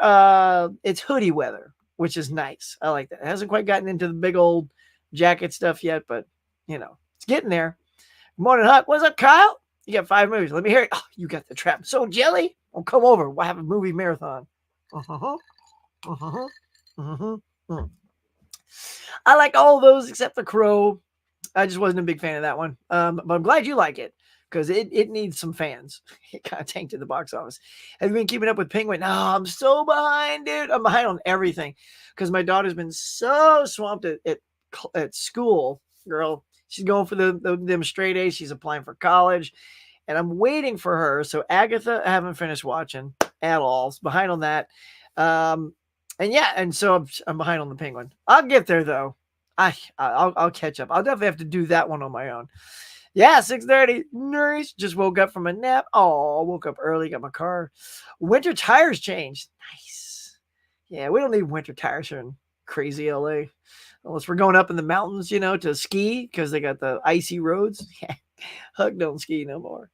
It's hoodie weather, which is nice. I like that. It hasn't quite gotten into the big old jacket stuff yet, but, you know, it's getting there. Good morning, Huck. What's up, Kyle? You got 5 movies. Let me hear it. Oh, you got The Trap. So jelly. Well, come over. We'll have a movie marathon. Uh-huh. Uh-huh. Uh-huh. Mm. I like all those except The Crow. I just wasn't a big fan of that one. But I'm glad you like it because it needs some fans. It kind of tanked at the box office. Have you been keeping up with Penguin? No, I'm so behind, dude. I'm behind on everything because my daughter's been so swamped at school. Girl, she's going for them straight A's. She's applying for college, and I'm waiting for her. So Agatha, I haven't finished watching at all. It's behind on that. And yeah, and so I'm behind on the Penguin. I'll get there though. I'll catch up. I'll definitely have to do that one on my own. Yeah, 6:30. Nice. Just woke up from a nap. Oh, woke up early. Got my car. Winter tires changed. Nice. Yeah, we don't need winter tires here in crazy LA. Unless we're going up in the mountains, to ski because they got the icy roads. Huck don't ski no more.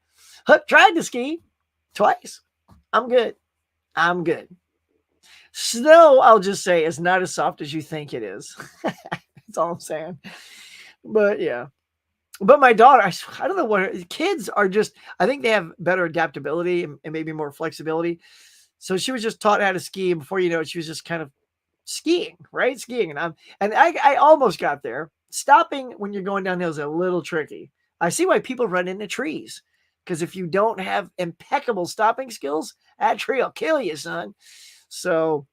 Huck tried to ski twice. I'm good. Snow, I'll just say, is not as soft as you think it is. That's all I'm saying. But yeah. But my daughter, I don't know what kids are just, I think they have better adaptability and maybe more flexibility. So she was just taught how to ski. And before you know it, she was just kind of skiing, right? Skiing. And I almost got there. Stopping when you're going downhill is a little tricky. I see why people run into trees. Because if you don't have impeccable stopping skills, that tree will kill you, son. So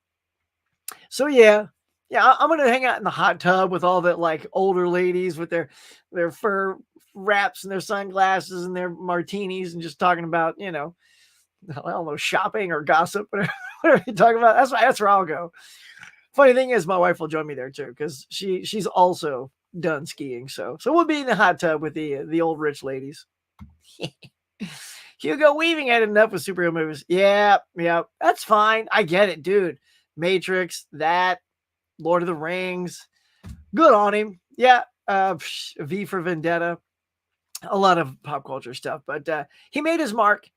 yeah, I'm gonna hang out in the hot tub with all the like older ladies with their fur wraps and their sunglasses and their martinis and just talking about I don't know, shopping or gossip, whatever you talking about. That's where I'll go. Funny thing is, my wife will join me there too because she's also done skiing. So we'll be in the hot tub with the old rich ladies. Hugo Weaving had enough with superhero movies. Yeah, that's fine. I get it, dude. Matrix, that, Lord of the Rings. Good on him. Yeah, V for Vendetta. A lot of pop culture stuff, but he made his mark.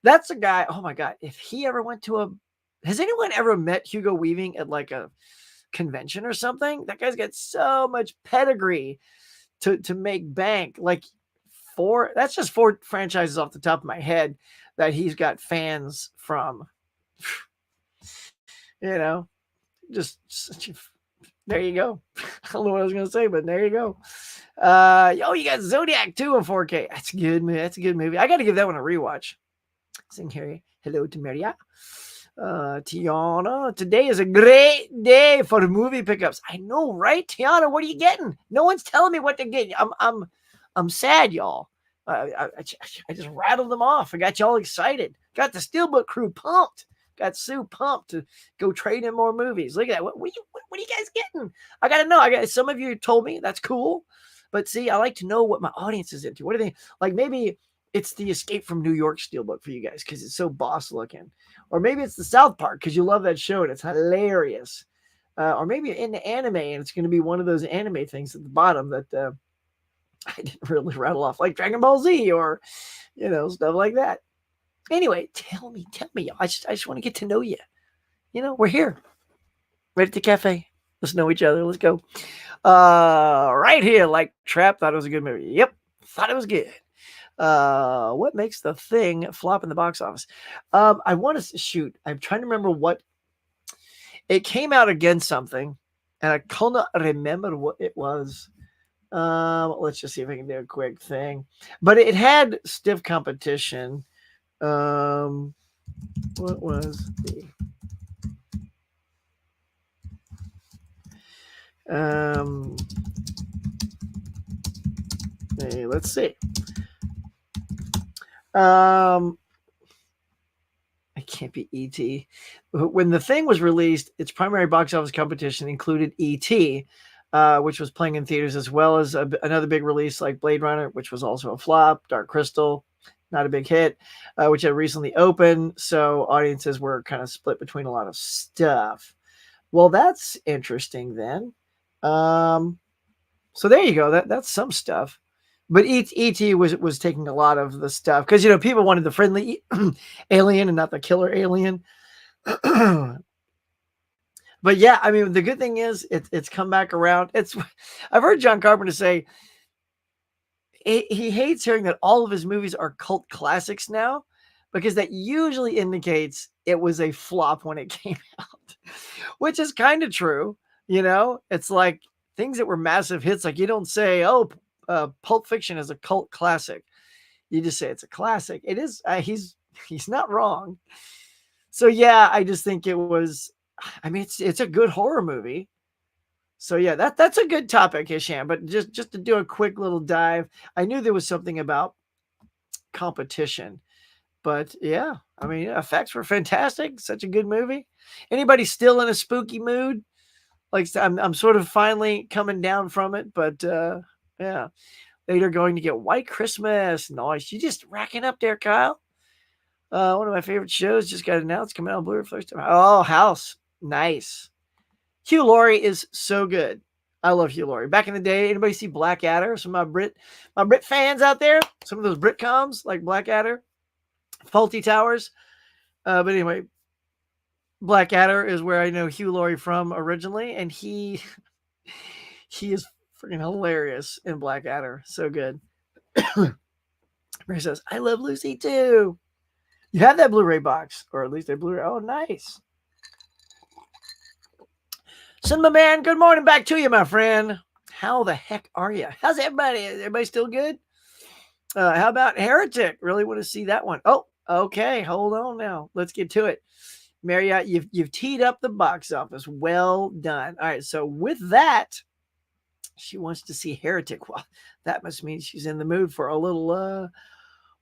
That's a guy. Oh my God. If he ever went to has anyone ever met Hugo Weaving at like a convention or something? That guy's got so much pedigree to make bank. Like that's just 4 franchises off the top of my head that he's got fans from. Just there you go. I don't know what I was gonna say, but there you go. You got Zodiac 2 in 4K. That's a good movie. That's a good movie. I got to give that one a rewatch. Sing here. Hello to Maria. Tiana, today is a great day for movie pickups. I know, right? Tiana, what are you getting? No one's telling me what to get. I'm sad, y'all. I just rattled them off. I got y'all excited. Got the Steelbook crew pumped. Got Sue pumped to go trade in more movies. Look at that. What are you guys getting? I got to know. Some of you told me that's cool. But see, I like to know what my audience is into. What are they like? Maybe it's the Escape from New York Steelbook for you guys because it's so boss looking. Or maybe it's the South Park because you love that show and it's hilarious. Or maybe you're into anime and it's going to be one of those anime things at the bottom that I didn't really rattle off, like Dragon Ball Z or, stuff like that. Anyway, tell me. I just want to get to know you. We're here. Right at the cafe. Let's know each other. Let's go. Right here, like Trap. Thought it was a good movie. Yep. Thought it was good. What makes The Thing flop in the box office? I want to shoot. I'm trying to remember what it came out against something, and I cannot remember what it was. Let's just see if I can do a quick thing. But it had stiff competition. What was the hey, let's see. It can't be E.T. When The Thing was released, its primary box office competition included E.T., which was playing in theaters, as well as another big release like Blade Runner, which was also a flop, Dark Crystal, not a big hit, which had recently opened. So audiences were kind of split between a lot of stuff. Well, that's interesting then. So there you go. That's some stuff. But E.T. was taking a lot of the stuff because, people wanted the friendly alien and not the killer alien. But yeah, I mean, the good thing is it's come back around. I've heard John Carpenter say he hates hearing that all of his movies are cult classics now, because that usually indicates it was a flop when it came out, which is kind of true. It's like things that were massive hits. Like, you don't say, "Oh, Pulp Fiction is a cult classic." You just say it's a classic. It is. He's not wrong. So yeah, I just think it was. I mean, it's a good horror movie. So yeah, that's a good topic, Hisham. But just to do a quick little dive, I knew there was something about competition, but yeah, I mean, effects were fantastic. Such a good movie. Anybody still in a spooky mood? Like, I'm sort of finally coming down from it, but yeah, later going to get White Christmas. Nice. You just racking up there, Kyle. One of my favorite shows just got announced, coming out on Blu-ray first time. Oh, House. Nice. Hugh Laurie is so good. I love Hugh Laurie. Back in the day, anybody see Blackadder? Some of my Brit fans out there, some of those Britcoms like Blackadder, Faulty Towers. But anyway, Blackadder is where I know Hugh Laurie from originally, and he is freaking hilarious in Blackadder. So good. Ray says, "I love Lucy too." You have that Blu-ray box, or at least a Blu-ray. Oh, nice. Cinema Man, good morning back to you, my friend. How the heck are you? How's everybody? Is everybody still good? How about Heretic? Really want to see that one. Oh, okay. Hold on now. Let's get to it. Marriott, you've teed up the box office. Well done. All right. So with that, she wants to see Heretic. Well, that must mean she's in the mood for a little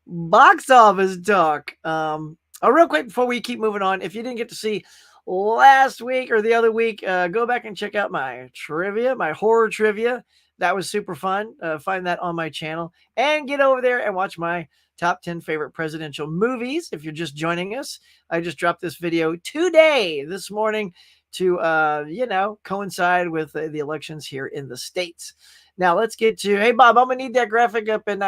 box office talk. Real quick before we keep moving on, if you didn't get to see last week or the other week, go back and check out my trivia, my horror trivia. That was super fun. Find that on my channel, and get over there and watch my top 10 favorite presidential movies. If you're just joining us, I just dropped this video today, this morning, to coincide with the elections here in the States. Now let's get to, hey Bob, I'm gonna need that graphic up, and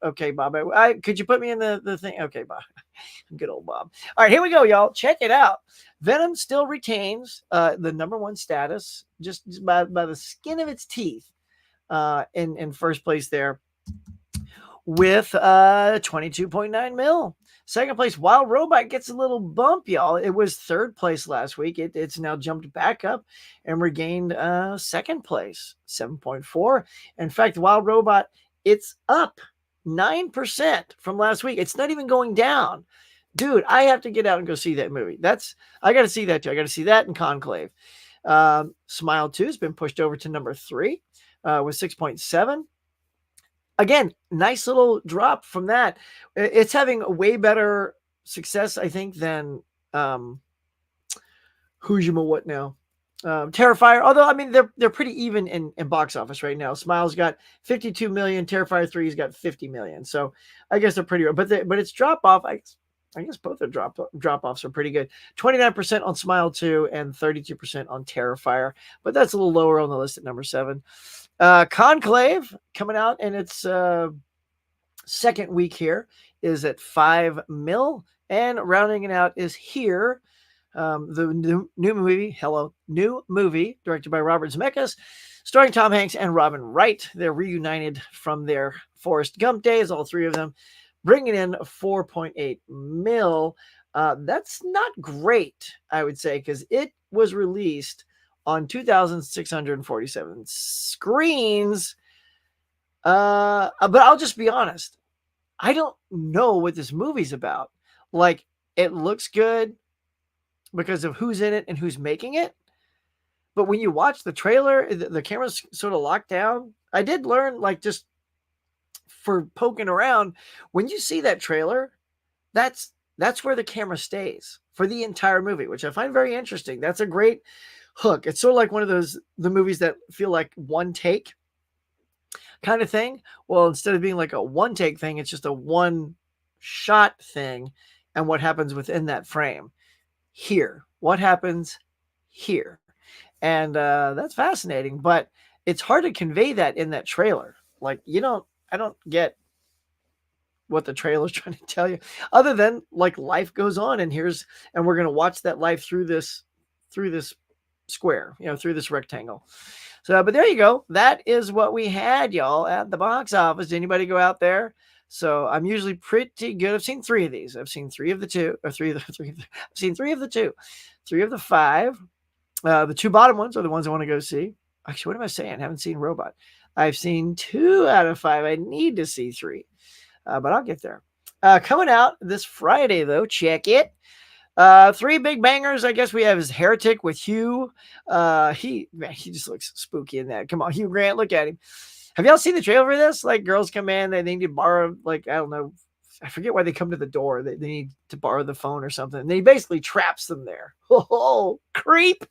okay, Bob, could you put me in the thing? Okay, Bob. Good old Bob. All right, here we go, y'all. Check it out. Venom still retains the #1 status, just by the skin of its teeth, in first place there, with 22.9 mil. Second place, Wild Robot gets a little bump, y'all. It was third place last week. It's now jumped back up and regained second place, 7.4. In fact, Wild Robot, it's up 9% from last week. It's not even going down. Dude, I have to get out and go see that movie. I got to see that too. I got to see that in Conclave. Smile 2 has been pushed over to number 3 with 6.7. Again, nice little drop from that. It's having a way better success, I think, than what now? Terrifier. Although, I mean, they're pretty even in box office right now. Smile's got 52 million. Terrifier 3's got 50 million. So I guess they're pretty. But it's drop off. I guess both the drop offs are pretty good. 29% on Smile 2 and 32% on Terrifier. But that's a little lower on the list at number 7. Conclave coming out in its second week here is at 5 mil, and rounding it out is here. The new movie directed by Robert Zemeckis, starring Tom Hanks and Robin Wright. They're reunited from their Forrest Gump days, all three of them, bringing in 4.8 mil. That's not great, I would say, because it was released on 2,647 screens. But I'll just be honest. I don't know what this movie's about. Like, it looks good because of who's in it and who's making it. But when you watch the trailer, the camera's sort of locked down. I did learn, like, just for poking around, when you see that trailer, that's where the camera stays for the entire movie, which I find very interesting. That's a great hook. It's sort of like one of the movies that feel like one take kind of thing. Well, instead of being like a one take thing, it's just a one shot thing. And what happens within that frame here, what happens here. And that's fascinating, but it's hard to convey that in that trailer. Like, I don't get what the trailer's trying to tell you, other than like life goes on, and we're going to watch that life through this square, through this rectangle. So, but there you go. That is what we had, y'all, at the box office. Did anybody go out there? So I'm usually pretty good. I've seen 3 of these. I've seen 3 of the 2, or 3 of the 3. I've seen 3 of the 2, 3 of the 5. The 2 bottom ones are the ones I want to go see. Actually, what am I saying? I haven't seen Robot. I've seen 2 out of 5. I need to see 3, but I'll get there. Coming out this Friday, though, check it. 3 big bangers. I guess we have is Heretic with Hugh. He just looks spooky in that. Come on, Hugh Grant, look at him. Have y'all seen the trailer for this? Like, girls come in, they need to borrow, like, I don't know, I forget why they come to the door. They need to borrow the phone or something. And he basically traps them there. Oh, creep.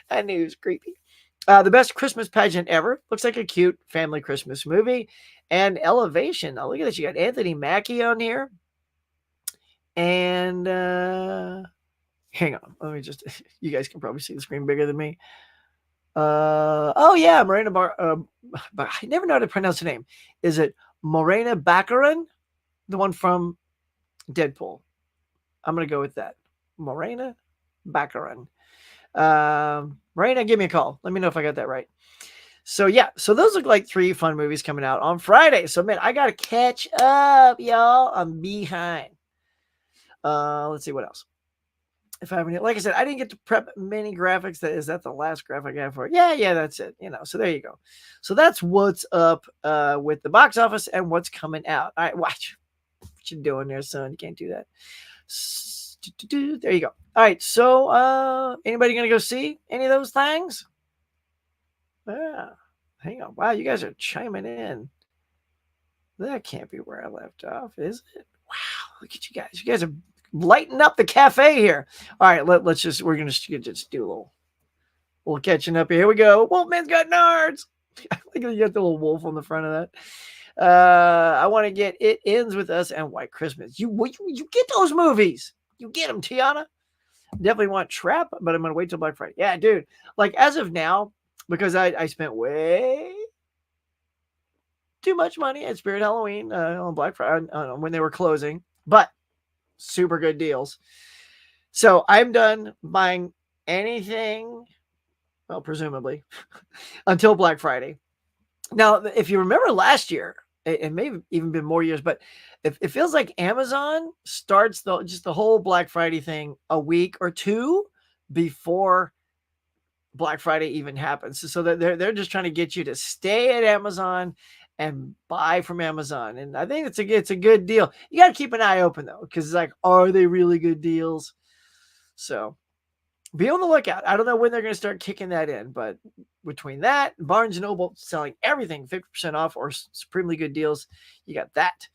I knew it was creepy. The best Christmas pageant ever. Looks like a cute family Christmas movie. And Elevation. Now, look at this. You got Anthony Mackie on here. And hang on. Let me just, you guys can probably see the screen bigger than me. Oh, yeah. Morena I never know how to pronounce her name. Is it Morena Baccarin? The one from Deadpool. I'm going to go with that. Morena Baccarin. Morena, give me a call. Let me know if I got that right. So, yeah. So, those look like 3 fun movies coming out on Friday. So, man, I got to catch up, y'all. I'm behind. Let's see what else. If I have any, like I said, I didn't get to prep many graphics. Is that the last graphic I have for it? Yeah, that's it. So there you go. So that's what's up with the box office and what's coming out. All right, watch. What you doing there, son? You can't do that. There you go. All right, so anybody gonna go see any of those things? Yeah. Hang on. Wow, you guys are chiming in. That can't be where I left off, is it? Wow, look at you guys. You guys are lighting up the cafe here. All right, let's just, we're gonna just do a little catching up here. Here we go. Wolfman's got nards. I like you got the little wolf on the front of that. I want to get It Ends With Us and White Christmas. You get those movies. You get them, Tiana. Definitely want Trap, but I'm gonna wait till Black Friday. Yeah, dude. Like, as of now, because I spent way too much money at Spirit Halloween on Black Friday when they were closing, but super good deals. So I'm done buying anything, well, presumably, until Black Friday. Now, if you remember last year, it may have even been more years, but it feels like Amazon starts the whole Black Friday thing a week or 2 before Black Friday even happens. So that they're just trying to get you to stay at Amazon and buy from Amazon. And I think it's a good deal. You got to keep an eye open though, because it's like, are they really good deals? So be on the lookout. I don't know when they're going to start kicking that in, but between that, Barnes & Noble selling everything 50% off or supremely good deals, you got that.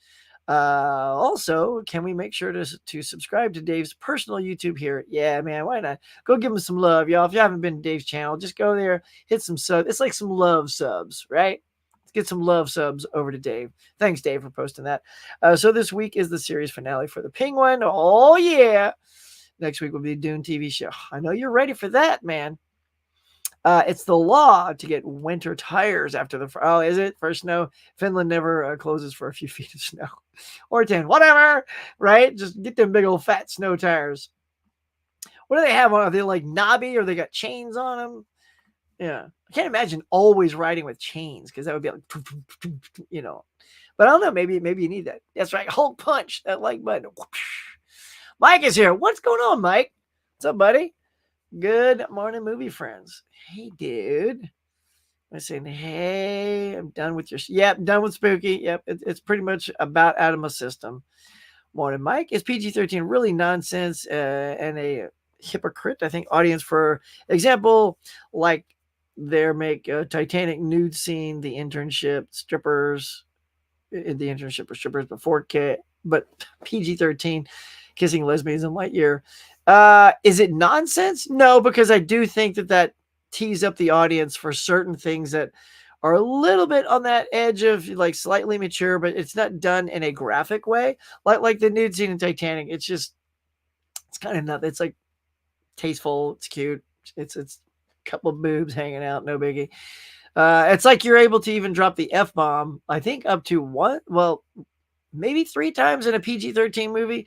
Also, can we make sure to subscribe to Dave's personal YouTube here? Yeah, man, why not? Go give him some love, y'all. If you haven't been to Dave's channel, just go there, hit some subs. It's like some love subs, right? Let's get some love subs over to Dave. Thanks, Dave, for posting that. So this week is the series finale for The Penguin. Oh, yeah. Next week will be Dune TV show. I know you're ready for that, man. It's the law to get winter tires after the... Oh, is it? First snow. Finland never closes for a few feet of snow. Or 10. Whatever. Right? Just get them big old fat snow tires. What do they have on? Are they like knobby or they got chains on them? Yeah. I can't imagine always riding with chains because that would be like... But I don't know. Maybe you need that. That's right. Hulk punch. That like button. Mike is here. What's going on, Mike? What's up, buddy? Good morning, movie friends. Hey, dude. I'm saying, hey, I'm done with your... Yep, done with Spooky. Yep, it's pretty much about out of my system. Morning, Mike. Is PG-13 really nonsense and a hypocrite? I think audience, for example, like their make Titanic nude scene, The Internship, strippers, the Internship or strippers before but PG-13, kissing lesbians in Lightyear. Is it nonsense? No, because I do think that tees up the audience for certain things that are a little bit on that edge of like slightly mature, but it's not done in a graphic way. Like the nude scene in Titanic. It's kind of not, it's like tasteful. It's cute. It's a couple of boobs hanging out. No biggie. It's like you're able to even drop the F-bomb, I think up to maybe 3 times in a PG-13 movie.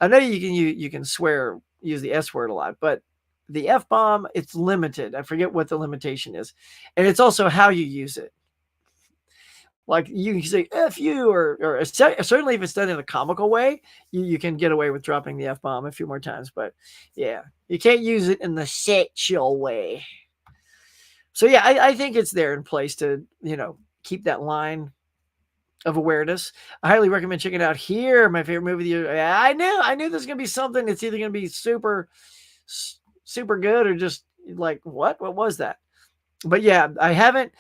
I know you can swear, use the S word a lot, but the F-bomb, it's limited. I forget what the limitation is. And it's also how you use it. Like you can say F you, or certainly if it's done in a comical way, you can get away with dropping the F-bomb a few more times. But yeah, you can't use it in the sexual way. So yeah, I think it's there in place to, keep that line of awareness. I highly recommend checking it out here. My favorite movie of the year. I knew there's gonna be something that's either gonna be super good or just like what was that? But yeah, I haven't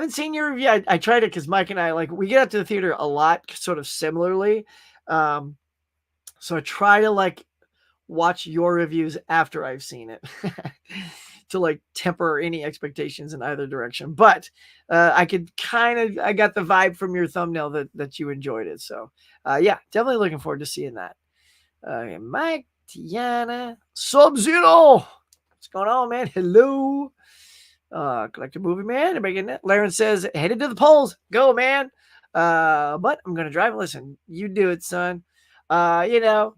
seen your review. I tried it because Mike and I, like, we get out to the theater a lot, sort of similarly. So I try to like watch your reviews after I've seen it to like temper any expectations in either direction. But I got the vibe from your thumbnail that you enjoyed it. So yeah, definitely looking forward to seeing that. Mike, Tiana, Sub-Zero. What's going on, man? Hello. Collector Movie Man. Everybody getting it? Laren says, headed to the polls. Go, man. But I'm going to drive. Listen, you do it, son. Vote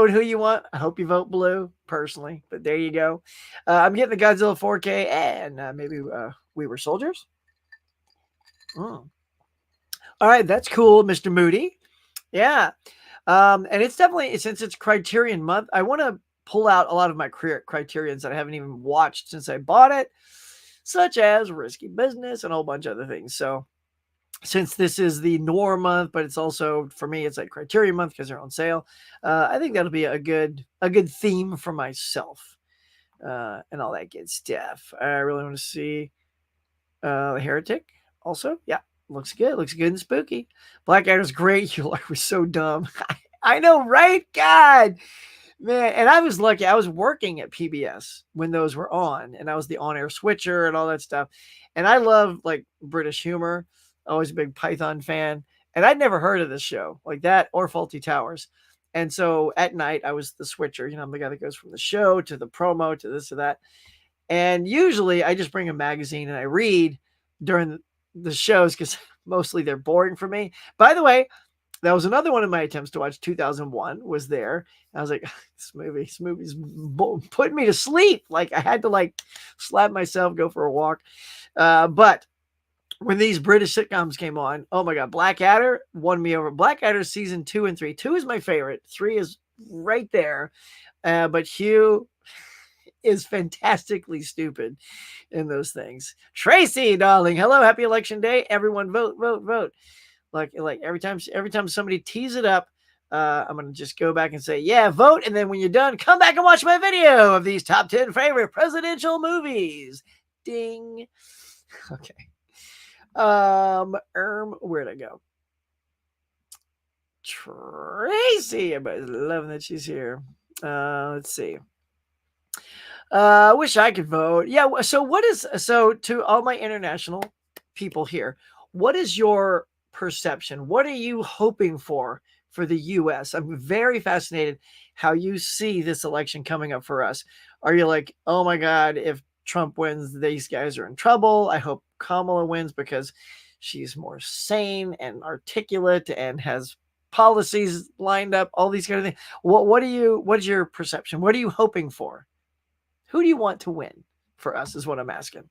who you want. I hope you vote blue, personally. But there you go. I'm getting the Godzilla 4K and maybe We Were Soldiers. All right, that's cool, Mr. Moody. Yeah. And it's definitely, since it's Criterion month, I want to pull out a lot of my criterions that I haven't even watched since I bought it, such as Risky Business and a whole bunch of other things. So since this is the Noir month, but it's also, for me, it's like Criterion month because they're on sale. I think that'll be a good theme for myself and all that good stuff. I really want to see The Heretic also. Yeah, looks good. Looks good and spooky. Blackadder's great. You were so dumb. I know, right? God. Man, and I was lucky. I was working at PBS when those were on, and I was the on-air switcher and all that stuff. And I love like British humor. Always a big Python fan. And I'd never heard of this show like that or Faulty Towers. And so at night I was the switcher. I'm the guy that goes from the show to the promo to this or that. And usually I just bring a magazine and I read during the shows because mostly they're boring for me. By the way, that was another one of my attempts to watch 2001 was there. I was like, this movie's putting me to sleep. Like I had to like slap myself, go for a walk. But when these British sitcoms came on, oh my God, Blackadder won me over. Blackadder season 2 and 3. 2 is my favorite. 3 is right there. But Hugh is fantastically stupid in those things. Tracy, darling. Hello. Happy election day. Everyone vote, vote, vote. Like every time somebody tees it up, I'm going to just go back and say, yeah, vote. And then when you're done, come back and watch my video of these top 10 favorite presidential movies. Ding. Okay. Where'd I go? Tracy. Everybody's loving that she's here. Let's see. Wish I could vote. Yeah. So to all my international people here, what is your perception? What are you hoping for the US? I'm very fascinated how you see this election coming up for us. Are you like, oh my God, if Trump wins, these guys are in trouble. I hope Kamala wins because she's more sane and articulate and has policies lined up, all these kind of things. What is your perception? What are you hoping for? Who do you want to win for us is what I'm asking.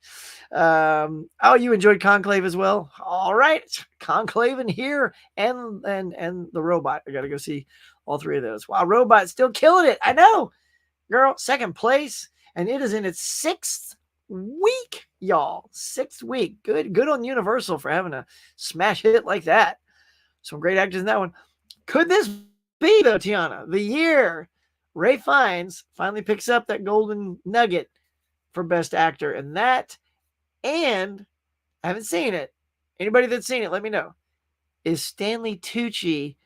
Oh, you enjoyed Conclave as well? All right. Conclave in here and the Robot. I got to go see all three of those. Wow, Robot's still killing it. I know. Girl, second place. And it is in its 6th week, y'all. 6th week. Good on Universal for having a smash hit like that. Some great actors in that one. Could this be, though, Tiana, the year Ralph Fiennes finally picks up that golden nugget for Best Actor in that? And I haven't seen it. Anybody that's seen it, let me know. Is Stanley Tucci,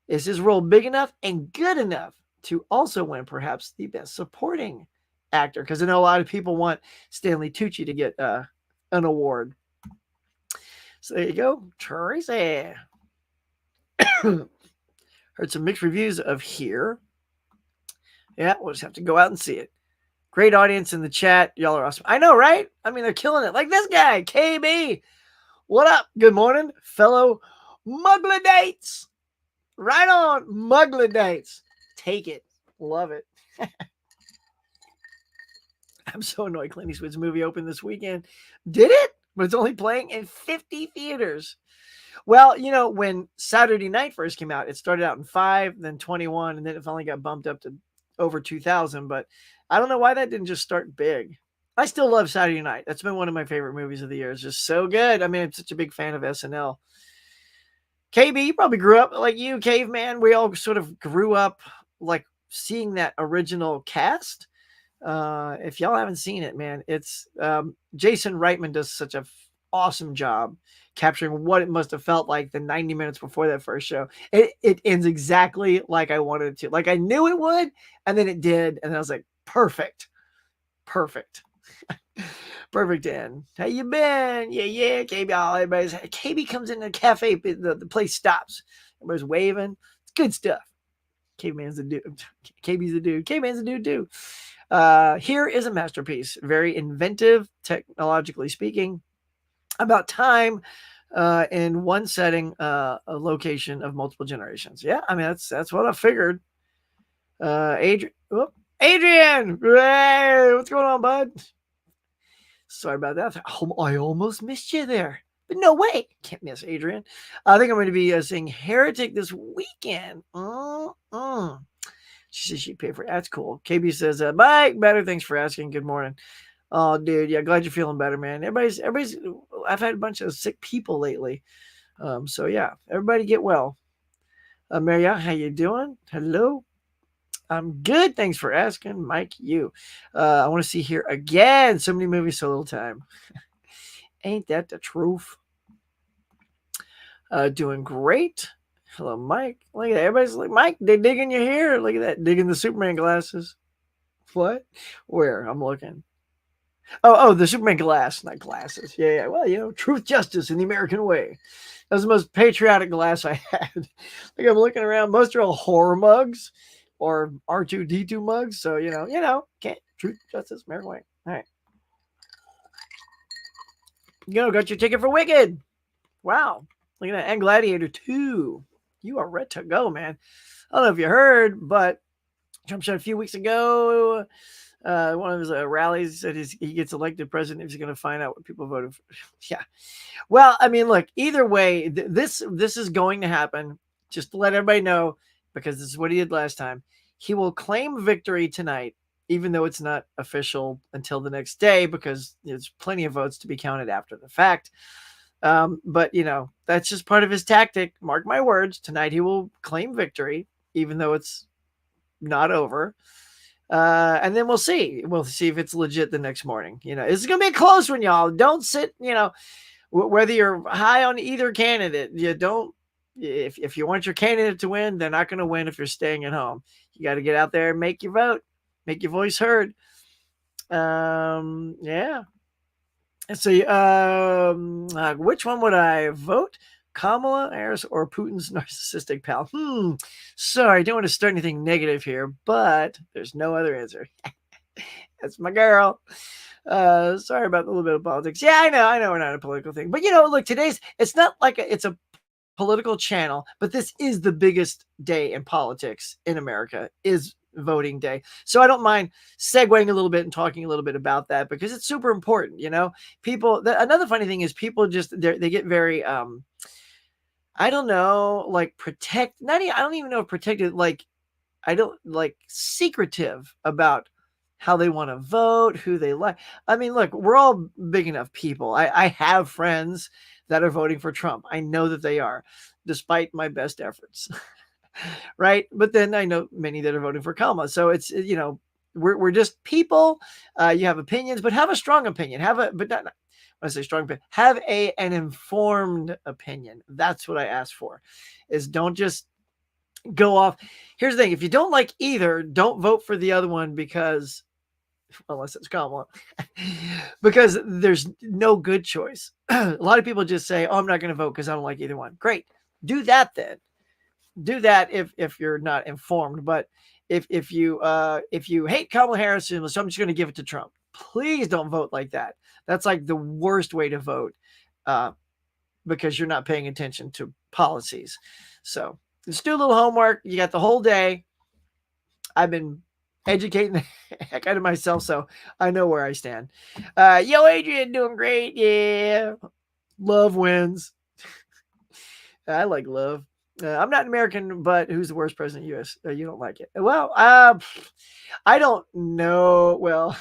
is his role big enough and good enough to also win perhaps the Best Supporting Actor? Because I know a lot of people want Stanley Tucci to get an award. So there you go. Tracy. Heard some mixed reviews of Here. Yeah, we'll just have to go out and see it. Great audience in the chat. Y'all are awesome. I know, right? I mean, they're killing it. Like this guy, KB. What up? Good morning, fellow Mugladates. Right on, Mugladates. Take it. Love it. I'm so annoyed Clint Eastwood's movie opened this weekend. Did it? But it's only playing in 50 theaters. Well, when Saturday Night first came out, it started out in 5, then 21, and then it finally got bumped up to over 2,000. But I don't know why that didn't just start big. I still love Saturday Night. That's been one of my favorite movies of the year. It's just so good. I mean, I'm such a big fan of SNL. KB, you probably grew up like you, Caveman. We all sort of grew up like seeing that original cast. If y'all haven't seen it, man, it's Jason Reitman does such a awesome job capturing what it must have felt like the 90 minutes before that first show. It ends exactly like I wanted it to. Like I knew it would, and then it did, and I was like, perfect. Perfect end. How you been? Yeah, KB. Everybody's KB comes in the cafe, the place stops. Everybody's waving. It's good stuff. Caveman's the dude. KB's the dude. Caveman's the dude too. Here is a masterpiece. Very inventive, technologically speaking. About time in one setting, a location of multiple generations. Yeah, I mean that's what I figured. Adrian, hey, what's going on, bud? Sorry about that. I almost missed you there. But no way. Can't miss Adrian. I think I'm going to be seeing Heretic this weekend. She says she paid for it. That's cool. KB says, Mike, better. Thanks for asking. Good morning. Oh, dude. Yeah, glad you're feeling better, man. Everybody's, I've had a bunch of sick people lately. So yeah, everybody get well. Maria, how you doing? Hello. I'm good. Thanks for asking, Mike. You. I want to see here again. So many movies, so little time. Ain't that the truth? Doing great. Hello, Mike. Look at that. Everybody's like, Mike, they digging your hair. Look at that. Digging the Superman glasses. What? Where? I'm looking. Oh, the Superman glass, not glasses. Yeah. Well, truth, justice, in the American way. That was the most patriotic glass I had. Like I'm looking around. Most are all horror mugs or R2D2 mugs. So, can't truth, justice, American way. All right. Got your ticket for Wicked. Wow. Look at that. And Gladiator 2. You are ready to go, man. I don't know if you heard, but Trump said a few weeks ago, one of his rallies said he gets elected president, he's going to find out what people voted for. Yeah. Well, I mean, look, either way, this is going to happen. Just to let everybody know, because this is what he did last time. He will claim victory tonight, even though it's not official until the next day, because there's plenty of votes to be counted after the fact. But that's just part of his tactic. Mark my words. Tonight he will claim victory, even though it's not over. And then we'll see. We'll see if it's legit the next morning. It's going to be a close one, y'all. Don't sit, whether you're high on either candidate, you don't, if you want your candidate to win, they're not going to win if you're staying at home. You got to get out there and make your vote, make your voice heard. Yeah. So, which one would I vote? Kamala Harris or Putin's narcissistic pal? Sorry, don't want to start anything negative here, but there's no other answer. That's my girl. Sorry about a little bit of politics. Yeah, I know we're not a political thing, but look, it's not like it's a political channel, but this is the biggest day in politics in America, is voting day. So I don't mind segueing a little bit and talking a little bit about that, because it's super important. People, another funny thing is people just, they get very, I don't know, like I don't even know if protected, like, I don't like secretive about how they want to vote, who they like. I mean, look, we're all big enough people. I have friends that are voting for Trump. I know that they are, despite my best efforts. Right. But then I know many that are voting for Kamala. So it's, we're just people. You have opinions, but have a strong opinion. When I say strong opinion, have an informed opinion. That's what I ask for, is don't just go off. Here's the thing. If you don't like either, don't vote for the other one, because unless it's Kamala, because there's no good choice. A lot of people just say, I'm not going to vote because I don't like either one. Great. Do that then. Do that if you're not informed. But if you hate Kamala Harris, so I'm just going to give it to Trump. Please don't vote like that. That's like the worst way to vote, because you're not paying attention to policies. So just do a little homework. You got the whole day. I've been educating the heck out of myself, so I know where I stand. Yo, Adrian, doing great. Yeah, love wins. I like love. I'm not American, but who's the worst president of the U.S.? You don't like it. Well, I don't know. Well,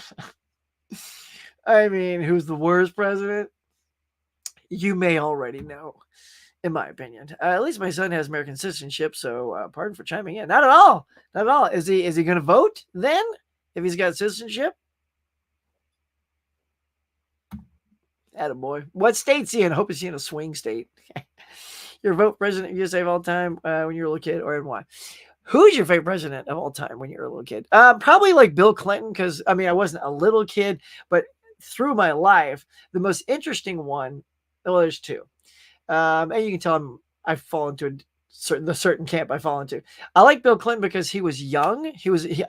I mean, who's the worst president? You may already know, in my opinion. At least my son has American citizenship, so pardon for chiming in. Not at all. Not at all. Is he going to vote then if he's got citizenship? Attaboy. What state's he in? I hope he's in a swing state. Your vote president of USA of all time when you were a little kid, or and why? Who's your favorite president of all time when you were a little kid? Probably like Bill Clinton, because I mean I wasn't a little kid, but through my life, the most interesting one. Well, there's two, and you can tell I fall into the certain camp I fall into. I like Bill Clinton because he was young.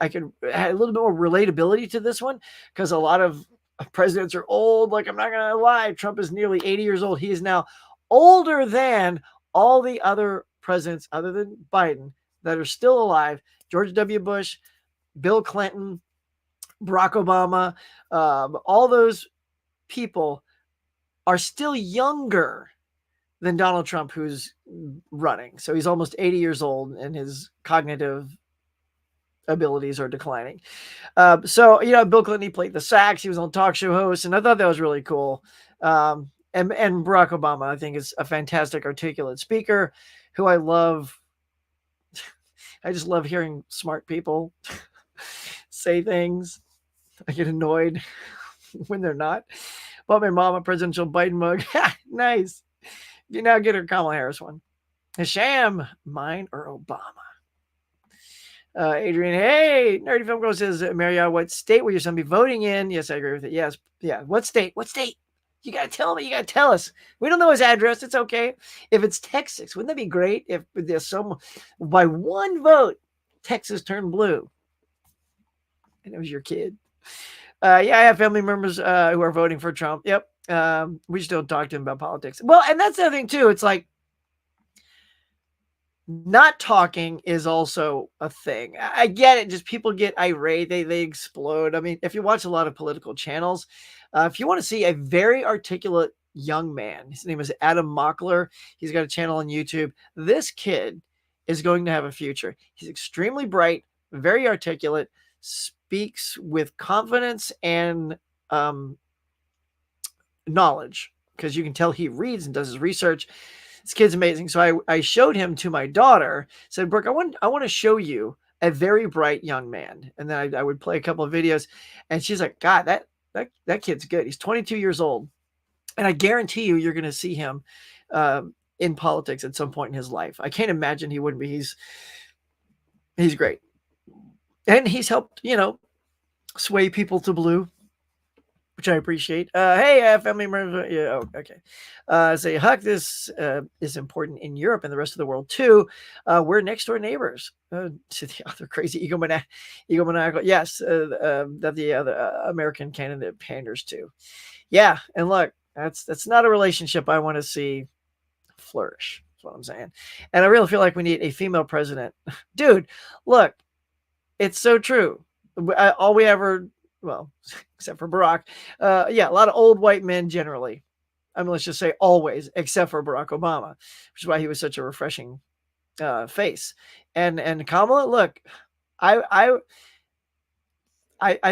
I had a little bit more relatability to this one because a lot of presidents are old. Like I'm not gonna lie, Trump is nearly 80 years old. He is now older than all the other presidents other than Biden that are still alive. George W. Bush, Bill Clinton, Barack Obama, all those people are still younger than Donald Trump, who's running. So he's almost 80 years old and his cognitive abilities are declining. So, Bill Clinton, he played the sax. He was on talk show host, and I thought that was really cool. And Barack Obama, I think, is a fantastic, articulate speaker who I love. I just love hearing smart people say things. I get annoyed when they're not. Bought my mom a presidential Biden mug. Nice. You now get her Kamala Harris one. Hisham, mine or Obama? Adrian, hey, Nerdy Film Girl says, Maria, what state will your son be voting in? Yes, I agree with it. Yes. Yeah. What state? What state? You got to tell me. You got to tell us. We don't know his address. It's okay. If it's Texas, wouldn't that be great if there's someone by one vote, Texas turned blue and it was your kid? Yeah, I have family members who are voting for Trump. Yep. We just don't talk to him about politics. Well, and that's the other thing too. It's like not talking is also a thing. I get it. Just people get irate. They explode. I mean, if you watch a lot of political channels, if you want to see a very articulate young man, his name is Adam Mockler. He's got a channel on YouTube. This kid is going to have a future. He's extremely bright, very articulate, speaks with confidence and knowledge because you can tell he reads and does his research. This kid's amazing. So I showed him to my daughter, said, Brooke, I want to show you a very bright young man. And then I would play a couple of videos and she's like, God, that kid's good. He's 22 years old. And I guarantee you're going to see him in politics at some point in his life. I can't imagine he wouldn't be. He's great. And he's helped, sway people to blue, which I appreciate. Hey, family members. Yeah, okay. Say, Huck, this is important in Europe and the rest of the world too. We're next door neighbors to the other crazy egomaniacal. Yes, that the other American candidate panders to. Yeah, and look, that's not a relationship I want to see flourish. That's what I'm saying. And I really feel like we need a female president. Dude, look, it's so true. All we ever, well, except for Barack, a lot of old white men generally. I mean, let's just say always, except for Barack Obama, which is why he was such a refreshing face. And Kamala, look, I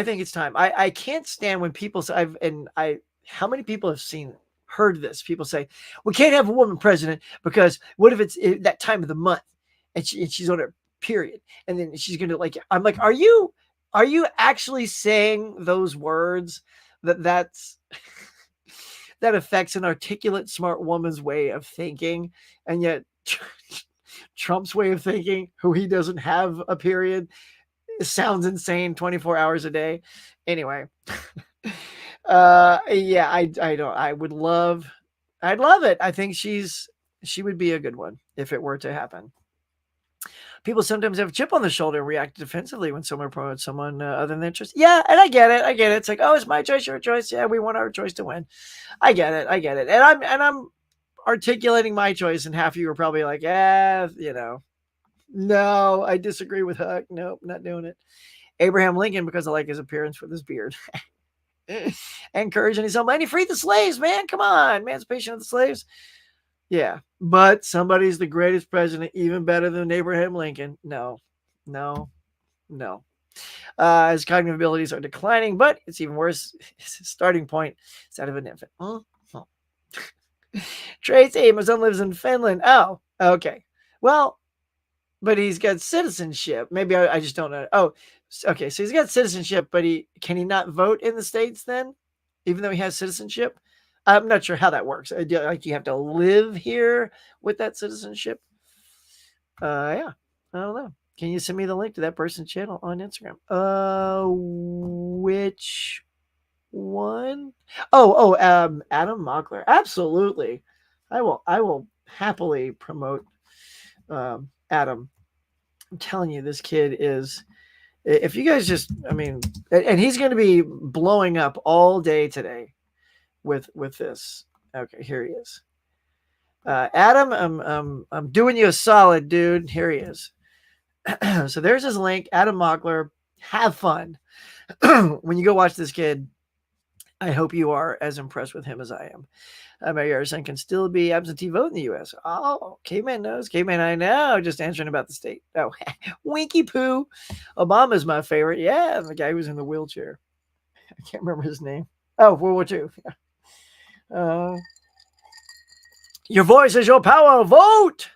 think it's time. I can't stand when people say, how many people have heard this? People say, we can't have a woman president because what if it's that time of the month and she's on her period and then she's going to I'm like, are you actually saying those words that affects an articulate, smart woman's way of thinking? And yet Trump's way of thinking, who he doesn't have a period, sounds insane 24 hours a day. Anyway, I'd love it. I think she would be a good one if it were to happen. People sometimes have a chip on the shoulder and react defensively when someone promotes someone other than their interest. Yeah, and I get it. It's like, oh, it's my choice, your choice. Yeah, we want our choice to win. I get it. And I'm articulating my choice, and half of you are probably like, No, I disagree with Huck. Nope, not doing it. Abraham Lincoln, because I like his appearance with his beard. And courage, and he's humble. And he freed the slaves, man. Come on, emancipation of the slaves. Yeah, but somebody's the greatest president, even better than Abraham Lincoln. No, no, no. His cognitive abilities are declining, but it's even worse. His starting point is that of an infant. Trace Amazon lives in Finland. Oh, okay. Well, but he's got citizenship. Maybe I just don't know. Oh, okay. So he's got citizenship, but can he not vote in the States then, even though he has citizenship? I'm not sure how that works. Like you have to live here with that citizenship. Yeah, I don't know. Can you send me the link to that person's channel on Instagram? Which one? Adam Mockler. Absolutely. I will happily promote Adam. I'm telling you, this kid is, if you guys just, I mean, and he's going to be blowing up all day today with this. Okay, here he is. Adam, I'm doing you a solid, dude. Here he is. So there's his link, Adam Mockler. Have fun. When you go watch this kid, I hope you are as impressed with him as I am. Mary son can still be absentee vote in the U.S. Oh, K-Man knows. K-Man, I know. Just answering about the state. Oh, Winky Pooh. Obama's my favorite. Yeah, the guy who was in the wheelchair. I can't remember his name. Oh, World War II. Your voice is your power. Vote.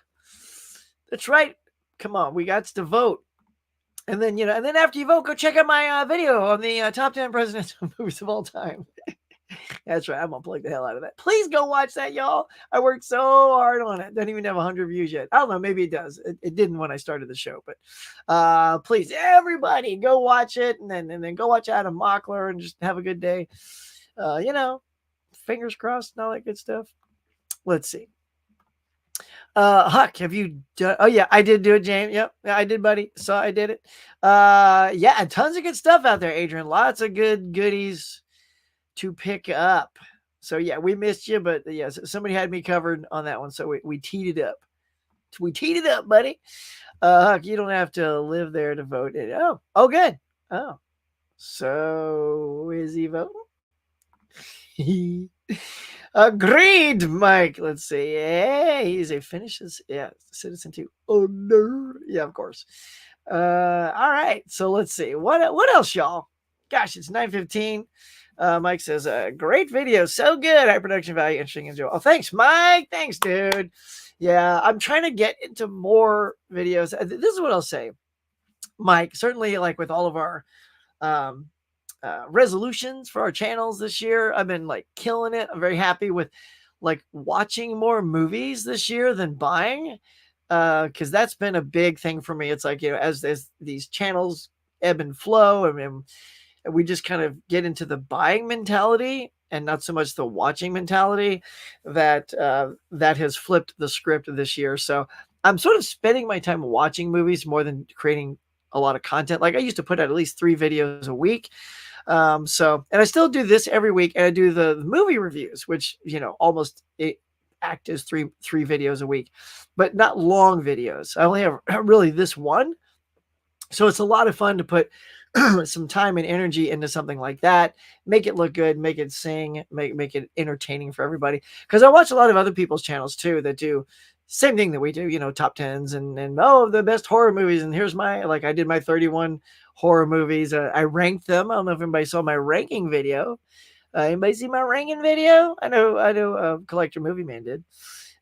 That's right. Come on, we got to vote. And then, and then after you vote, go check out my video on the top 10 presidential movies of all time. That's right. I'm going to plug the hell out of that. Please go watch that, y'all. I worked so hard on it. Doesn't even have 100 views yet. I don't know. Maybe it does. It didn't when I started the show. But please, everybody, go watch it. And then go watch Adam Mockler and just have a good day. Fingers crossed and all that good stuff. Let's see. Huck, have you done? Oh yeah, I did do it, James. Yep, yeah, I did, buddy. So I did it. Yeah, tons of good stuff out there, Adrian. Lots of good goodies to pick up. So yeah, we missed you, but yeah, somebody had me covered on that one. So we teed it up. We teed it up, buddy. Huck, you don't have to live there to vote. Oh, good. Oh, so is he voting? Agreed, Mike. Let's see. Hey, he's a Finnish citizen too. Oh no. Yeah, of course. All right. So let's see. What else, y'all? Gosh, it's 9:15. Mike says, great video. So good. High production value, interesting, enjoy. Oh, thanks, Mike. Thanks, dude. Yeah, I'm trying to get into more videos. This is what I'll say, Mike. Certainly, like with all of our resolutions for our channels this year, I've been like killing it. I'm very happy with like watching more movies this year than buying, because that's been a big thing for me. It's like, as these channels ebb and flow, and we just kind of get into the buying mentality and not so much the watching mentality, that has flipped the script this year. So I'm sort of spending my time watching movies more than creating a lot of content. Like I used to put out at least 3 videos a week. And I still do this every week, and I do the movie reviews, which, almost act as three videos a week, but not long videos. I only have really this one. So it's a lot of fun to put some time and energy into something like that, make it look good, make it sing, make it entertaining for everybody. Cause I watch a lot of other people's channels too, that do same thing that we do, top 10s and the best horror movies. And here's I did my 31 horror movies. I ranked them. I don't know if anybody saw my ranking video. Anybody see my ranking video? I know Collector Movie Man did.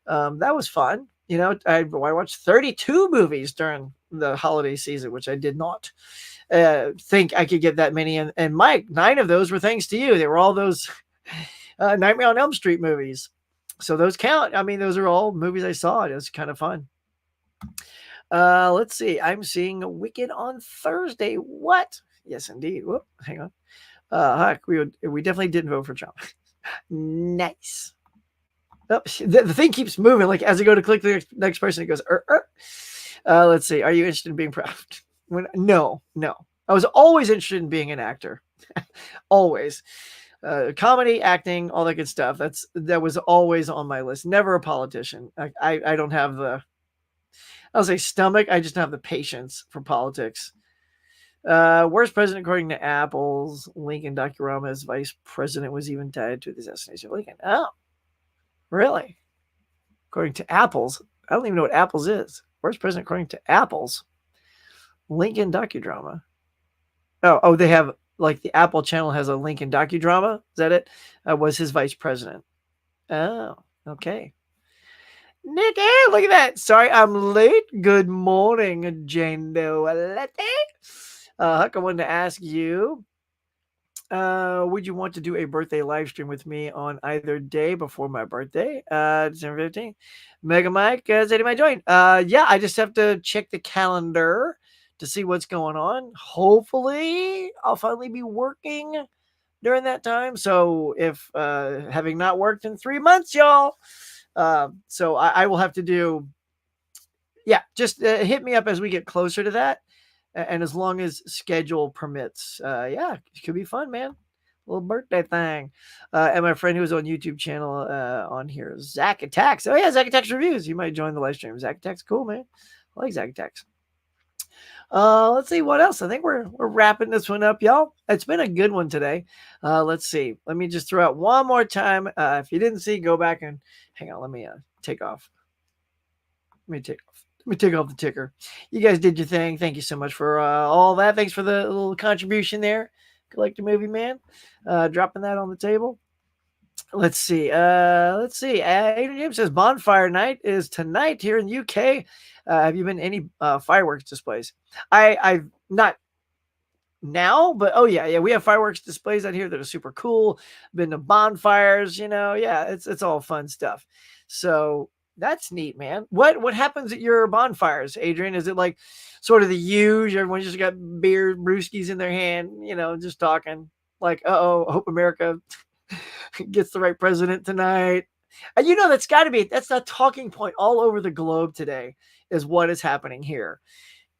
That was fun. I watched 32 movies during the holiday season, which I did not think I could get that many. And Mike, 9 of those were thanks to you. They were all those Nightmare on Elm Street movies. So those count. I mean, those are all movies I saw. It was kind of fun. Let's see. I'm seeing Wicked on Thursday. What? Yes, indeed. Whoop, hang on. Huck, we definitely didn't vote for Trump. Nice. Oh, the thing keeps moving. Like as I go to click the next person, it goes. Let's see. Are you interested in being proud? No. I was always interested in being an actor. Always. Comedy, acting, all that good stuff. That was always on my list. Never a politician. I don't have I'll say stomach. I just don't have the patience for politics. Worst president according to Apple's Lincoln Docurama as vice president was even tied to the assassination of Lincoln. Oh, really? According to Apple's, I don't even know what Apple's is. Worst president according to Apple's Lincoln docudrama. Oh, they have like the Apple channel has a Lincoln docudrama. Is that it? Was his vice president? Oh, okay. Nick, hey, look at that. Sorry, I'm late. Good morning, Jane Doe. Huck, I wanted to ask you, would you want to do a birthday live stream with me on either day before my birthday, December 15th? Mega Mike, said he might join. Yeah, I just have to check the calendar to see what's going on. Hopefully, I'll finally be working during that time. So if having not worked in 3 months, y'all, so I will have to do, yeah, just hit me up as we get closer to that. And as long as schedule permits, yeah, it could be fun, man. Little birthday thing. And my friend who was on YouTube channel on here, Zach Attacks. Oh yeah, Zach Attacks reviews. You might join the live stream. Zach Attacks, cool, man. I like Zach Attacks. Let's see what else. I think we're wrapping this one up, y'all. It's been a good one today. Let's see. Let me just throw out one more time. If you didn't see, go back and hang on. Let me take off. Let me take off the ticker. You guys did your thing. Thank you so much for all that. Thanks for the little contribution there. Collect a movie, man. Dropping that on the table. Let's see. Adrian James says bonfire night is tonight here in the UK. Have you been to any fireworks displays? I've not now, but oh yeah, we have fireworks displays out here that are super cool. Been to bonfires, yeah, it's all fun stuff. So that's neat, man. What happens at your bonfires, Adrian? Is it like sort of the huge? Everyone just got beer, brewskis in their hand, just talking like, I hope America gets the right president tonight. And that's got to be, that's a talking point all over the globe today is what is happening here.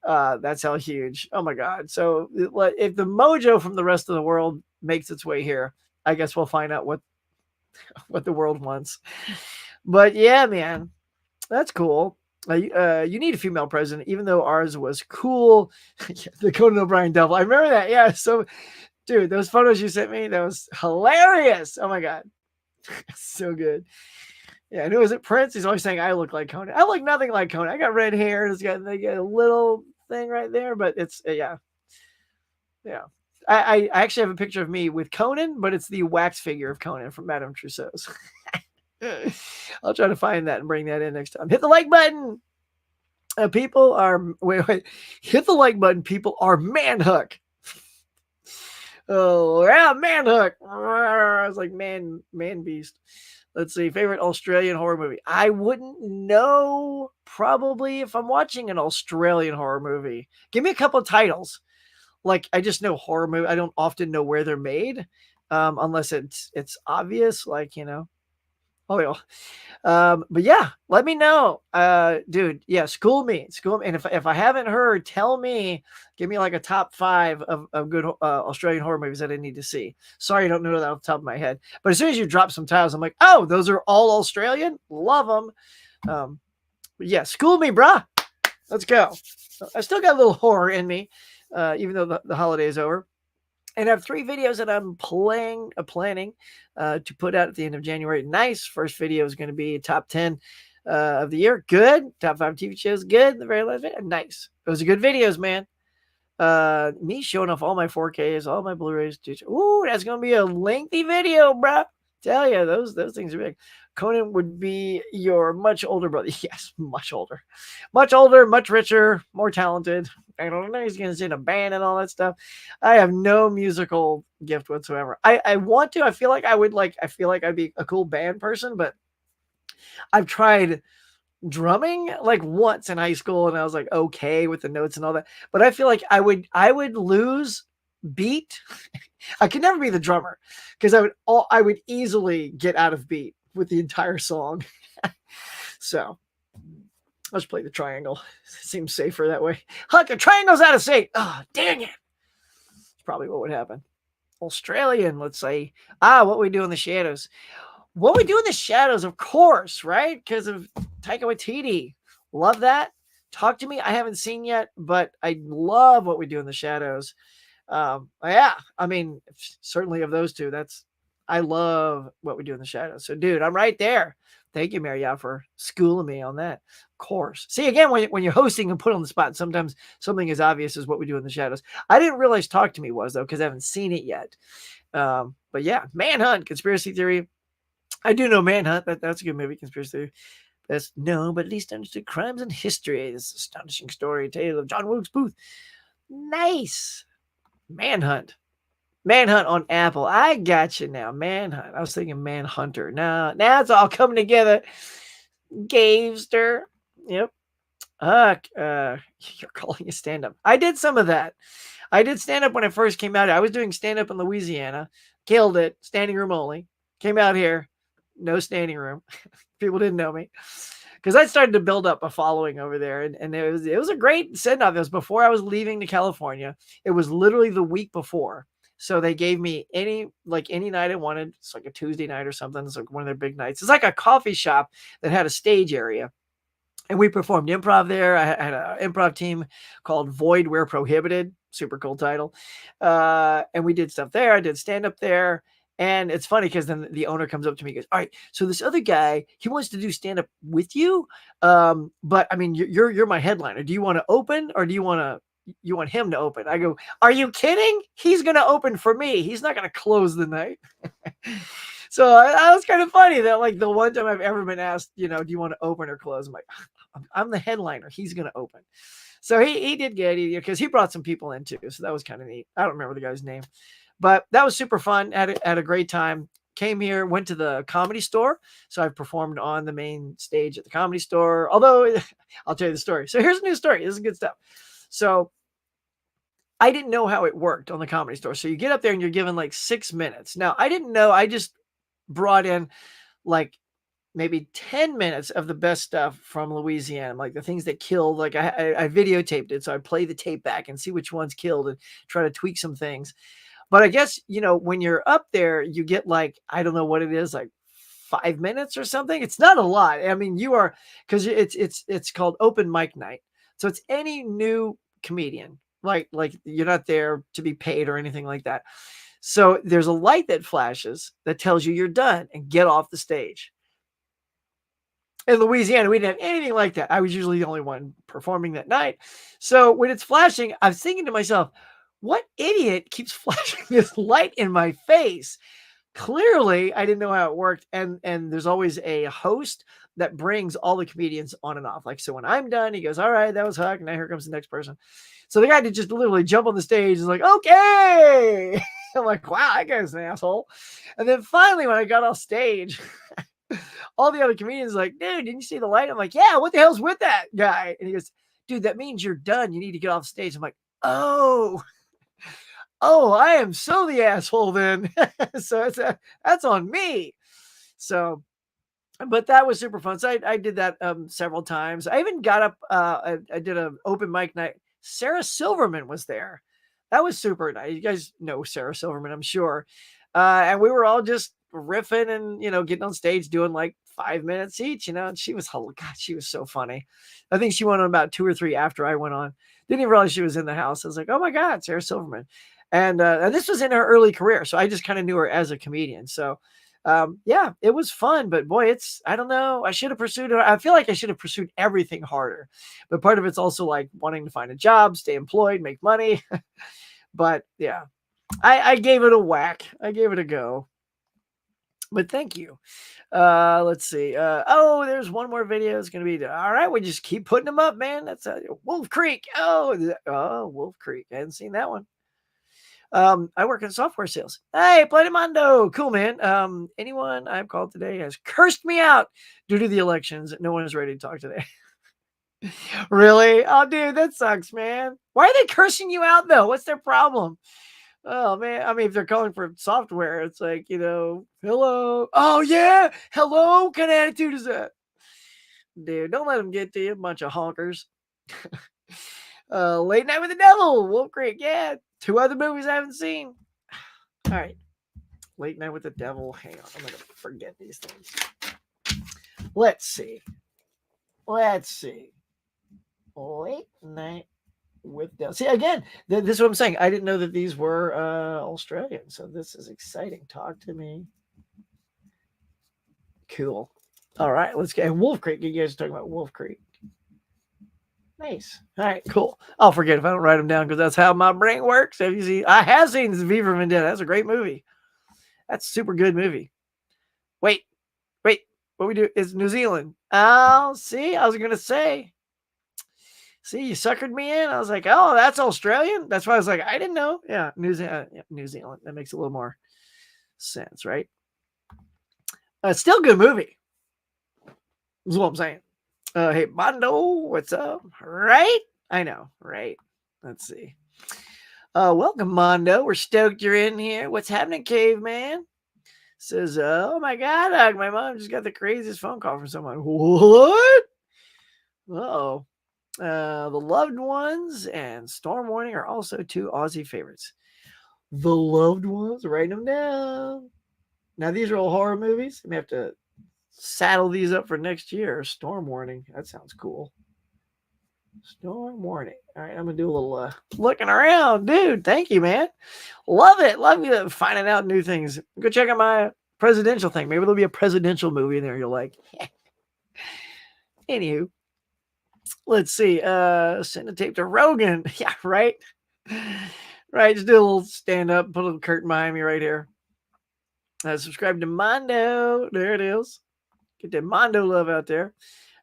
That's how huge. Oh my God. So if the mojo from the rest of the world makes its way here, I guess we'll find out what the world wants. But yeah, man, that's cool. You need a female president, even though ours was cool. The Conan O'Brien devil. I remember that. Yeah. So, dude, those photos you sent me, that was hilarious. Oh my God. So good. Yeah. And who was it? Prince. He's always saying I look like Conan. I look nothing like Conan. I got red hair. They got a little thing right there, but it's yeah. I actually have a picture of me with Conan, but it's the wax figure of Conan from Madame Tussauds. I'll try to find that and bring that in next time. Hit the like button. People are wait. Hit the like button. People are manhook. Oh yeah, manhook. I was like man beast. Let's see. Favorite Australian horror movie. I wouldn't know probably if I'm watching an Australian horror movie. Give me a couple of titles. Like I just know horror movie. I don't often know where they're made, unless it's obvious. Like Oh yeah. But yeah, let me know, dude. Yeah, school me. And if I haven't heard, tell me. Give me like a top 5 of good Australian horror movies that I need to see. Sorry, I don't know that off the top of my head. But as soon as you drop some titles, I'm like, oh, those are all Australian. Love them. But yeah, school me, bruh. Let's go. I still got a little horror in me, even though the holiday is over. And I have 3 videos that I'm planning to put out at the end of January. Nice. First video is going to be top 10 of the year. Good. Top 5 TV shows. Good. The very last video. Nice. Those are good videos, man. Me showing off all my 4Ks, all my Blu-rays. Ooh, that's going to be a lengthy video, bro. Tell you, those things are big. Conan would be your much older brother. Yes, much older, much richer, more talented. I don't know. He's going to sing a band and all that stuff. I have no musical gift whatsoever. I want to. I feel like I'd be a cool band person, but I've tried drumming like once in high school, and I was like okay with the notes and all that. But I feel like I would lose beat. I could never be the drummer because I would easily get out of beat with the entire song. So let's play the triangle. It seems safer that way. Huck, a triangle's out of sync. Oh, dang it. That's probably what would happen. Australian, let's say. What we do in the shadows. What we do in the shadows, of course, right? Because of Taika Waititi. Love that. Talk to Me, I haven't seen yet, but I love What We Do in the Shadows. Yeah, I mean, certainly of those two, I love What We Do in the Shadows. So, dude, I'm right there. Thank you, Marriott, for schooling me on that. Of course. See, again, when you're hosting and put on the spot, sometimes something as obvious as What We Do in the Shadows. I didn't realize Talk to Me was, though, because I haven't seen it yet. But yeah, Manhunt, conspiracy theory. I do know Manhunt. That's a good movie, conspiracy theory. Best known but least understood crimes in history. This astonishing story tale of John Wilkes Booth. Nice. Manhunt. Manhunt on Apple. I got you now. Manhunt. I was thinking Manhunter. Now it's all coming together. Gavester. Yep. You're calling it stand-up. I did some of that. I did stand-up when I first came out. I was doing stand-up in Louisiana. Killed it. Standing room only. Came out here. No standing room. People didn't know me. Because I started to build up a following over there. And it was a great send-off. It was before I was leaving to California. It was literally the week before. So they gave me any night I wanted. It's like a Tuesday night or something. It's like one of their big nights. It's like a coffee shop that had a stage area. And we performed improv there. I had an improv team called Void Where Prohibited. Super cool title. And we did stuff there. I did stand-up there. And it's funny because then the owner comes up to me and goes, all right, so this other guy, he wants to do stand-up with you. But I mean, you're my headliner. Do you want to open or do you want him to open? I go, are you kidding? He's going to open for me. He's not going to close the night. So that was kind of funny that like the one time I've ever been asked, do you want to open or close? I'm like, I'm the headliner. He's going to open. So he did good because he brought some people in too. So that was kind of neat. I don't remember the guy's name, but that was super fun. Had a great time. Came here, went to the Comedy Store. So I've performed on the main stage at the Comedy Store. Although I'll tell you the story. So here's a new story. This is good stuff. So I didn't know how it worked on the Comedy Store. So you get up there and you're given like 6 minutes. Now I didn't know. I just brought in like maybe 10 minutes of the best stuff from Louisiana, like the things that killed. Like I videotaped it. So I play the tape back and see which ones killed and try to tweak some things. But I guess, when you're up there, you get like, I don't know what it is, like 5 minutes or something. It's not a lot. I mean, because it's called open mic night. So it's any new comedian, like you're not there to be paid or anything like that. So there's a light that flashes that tells you you're done and get off the stage. In Louisiana, we didn't have anything like that. I was usually the only one performing that night. So when it's flashing, I was thinking to myself, what idiot keeps flashing this light in my face? Clearly, I didn't know how it worked. And there's always a host that brings all the comedians on and off. Like, so when I'm done, he goes, all right, that was Huck. Now here comes the next person. So the guy did just literally jump on the stage and like, okay. I'm like, wow, that guy's an asshole. And then finally, when I got off stage, all the other comedians like, dude, didn't you see the light? I'm like, yeah, what the hell's with that guy? And he goes, dude, that means you're done. You need to get off stage. I'm like, oh, I am so the asshole then. So that's on me. So, but that was super fun. So I did that several times. I even got up, I did an open mic night. Sarah Silverman was there. That was super nice. You guys know Sarah Silverman, I'm sure. And we were all just riffing and, getting on stage doing like 5 minutes each, and she was, God, she was so funny. I think she went on about 2 or 3 after I went on. Didn't even realize she was in the house. I was like, oh my God, Sarah Silverman. And this was in her early career. So I just kind of knew her as a comedian. So yeah, it was fun, but boy, I don't know. I should have pursued it. I feel like I should have pursued everything harder, but part of it's also like wanting to find a job, stay employed, make money. But yeah, I gave it a whack. I gave it a go. But thank you. Let's see. There's one more video. It's going to be, all right, we just keep putting them up, man. That's Wolf Creek. Wolf Creek. I hadn't seen that one. I work in software sales. Hey, Platimundo. Cool, man. Anyone I've called today has cursed me out due to the elections. No one is ready to talk today. Really? Oh, dude, that sucks, man. Why are they cursing you out, though? What's their problem? Oh, man. I mean, if they're calling for software, it's like, hello. Oh, yeah. Hello. What kind of attitude is that? Dude, don't let them get to you. Bunch of honkers. Late Night with the Devil. Wolf Creek. Yeah. 2 other movies I haven't seen. All right. Late Night with the Devil. Hang on. I'm going to forget these things. Let's see. Late Night with Dale. See, again, this is what I'm saying. I didn't know that these were Australian, so this is exciting. Talk to me. Cool. All right, let's get Wolf Creek. You guys are talking about Wolf Creek. Nice. All right, cool. I'll forget if I don't write them down because that's how my brain works. Have you seen? I have seen this V for Vendetta. That's a great movie. That's a super good movie. Wait. What we do is New Zealand. Oh, see, I was gonna say. See, you suckered me in. I was like, oh, that's Australian. That's why I was like, I didn't know. Yeah, New Zealand. That makes a little more sense, right? Still a good movie. Is what I'm saying. Hey, Mondo, what's up? Right? I know, right? Let's see. Welcome, Mondo. We're stoked you're in here. What's happening, caveman? Says, oh my God, my mom just got the craziest phone call from someone. What? Uh-oh. The Loved Ones and Storm Warning are also two Aussie favorites. The Loved Ones, write them down. Now, these are all horror movies. I may have to saddle these up for next year. Storm Warning. That sounds cool. Storm Warning. All right, I'm going to do a little looking around. Dude, thank you, man. Love it. Love you finding out new things. Go check out my presidential thing. Maybe there'll be a presidential movie in there you'll like. Anywho. Let's see. Send a tape to Rogan. Yeah, right. Right. Just do a little stand up, put a little curtain behind me right here. Subscribe to Mondo. There it is. Get that Mondo love out there.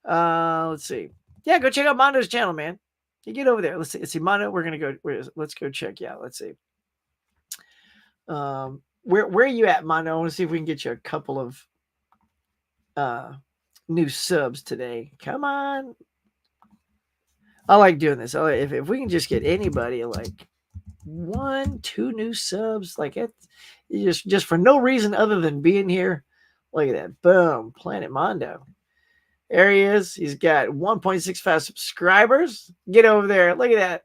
Let's see. Yeah, go check out Mondo's channel, man. You get over there. Let's see. Let's see. Mondo, we're gonna go. Let's go check. Yeah, let's see. Where are you at, Mondo? I want to see if we can get you a couple of new subs today. Come on. I like doing this. If we can just get anybody like 1, 2 new subs, like it, just for no reason other than being here. Look at that. Boom. Planet Mondo. There he is. He's got 1.65 subscribers. Get over there. Look at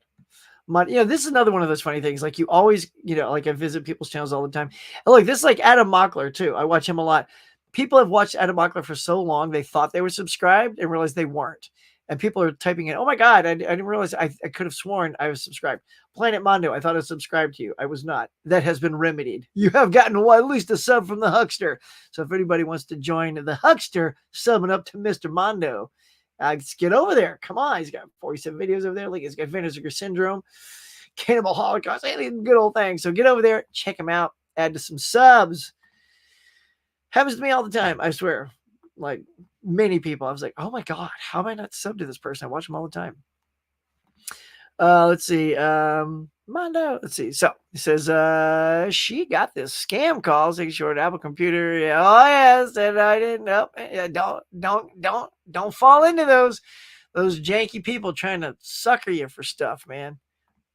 that. This is another one of those funny things. Like you always, like I visit people's channels all the time. And look, this is like Adam Mockler too. I watch him a lot. People have watched Adam Mockler for so long, they thought they were subscribed and realized they weren't. And people are typing in, oh my God, I didn't realize I could have sworn I was subscribed. Planet Mondo, I thought I was subscribed to you. I was not. That has been remedied. You have gotten at least a sub from the Huckster. So if anybody wants to join the Huckster, subbing up to Mr. Mondo, let's get over there. Come on. He's got 47 videos over there. Like he's got Vinegar Syndrome, Cannibal Holocaust, good old thing. So get over there, check him out, add to some subs. Happens to me all the time, I swear. Like many people, I was like, oh my God, how am I not subbed to this person? I watch them all the time. Let's see. Mondo, let's see. So he says, she got this scam call, taking short Apple computer. Yeah, oh yes, and I didn't know. Don't fall into those janky people trying to sucker you for stuff, man.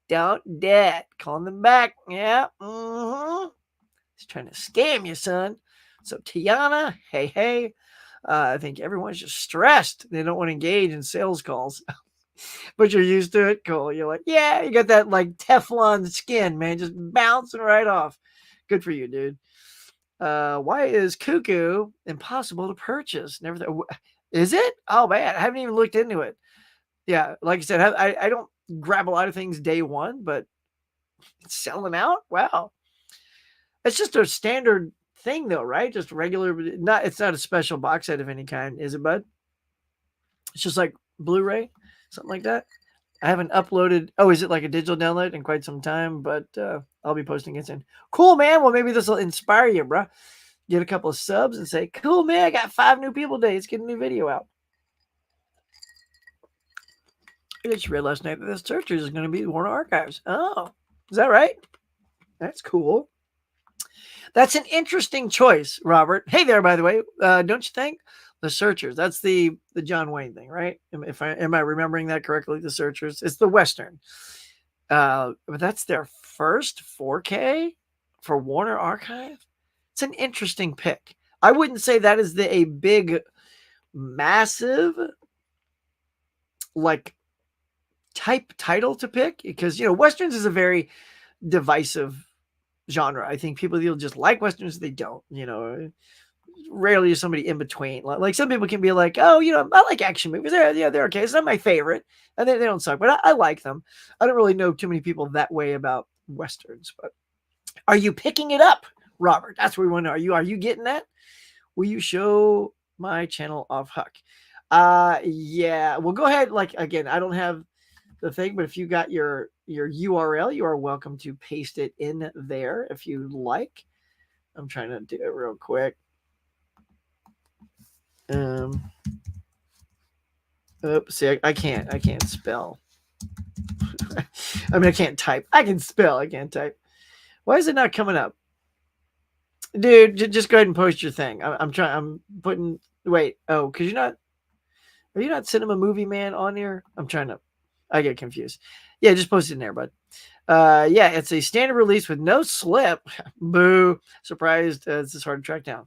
Don't debt. Calling them back. Yeah. He's trying to scam you, son. So Tiana, hey. I think everyone's just stressed. They don't want to engage in sales calls, but you're used to it. Cool. You're like, yeah, you got that like Teflon skin, man, just bouncing right off. Good for you, dude. Why is Cuckoo impossible to purchase? Never is it? Oh man, I haven't even looked into it. Yeah, like I said, I don't grab a lot of things day one, but it's selling out. Wow, it's just a standard thing though, right? Just regular, it's not a special box set of any kind, is it, bud? It's just like Blu-ray, something like that. I haven't uploaded. Oh, is it like a digital download in quite some time? But I'll be posting it soon. Cool, man. Well, maybe this will inspire you, bro. Get a couple of subs and say, cool, man, I got 5 new people today. Let's get a new video out. I just read last night that the Searchers is going to be Warner Archives. Oh, is that right? That's cool. That's an interesting choice, Robert. Hey there, by the way. Don't you think? The Searchers. That's the John Wayne thing, right? Am I remembering that correctly? The Searchers. It's the Western. But that's their first 4K for Warner Archive. It's an interesting pick. I wouldn't say that is a big, massive, like type title to pick because Westerns is a very divisive genre. I think people either just like Westerns, they don't. rarely is somebody in between. Like some people can be like, oh, I like action movies. They're okay. It's not my favorite, and they don't suck, but I like them. I don't really know too many people that way about westerns. But are you picking it up, Robert? That's what we want to know. Are you getting that? Will you show my channel off, Huck? Yeah. Well, go ahead. Like again, I don't have the thing, but if you got your URL, you are welcome to paste it in there if you like. I'm trying to do it real quick. Oops, see, I can't spell. I mean, I can't type. I can spell. I can't type. Why is it not coming up? Dude, just go ahead and post your thing. I'm putting, wait. Oh, because are you not Cinema Movie Man on here? I get confused. Yeah, just post it in there, bud. Yeah, it's a standard release with no slip. Boo. Surprised it's this hard to track down.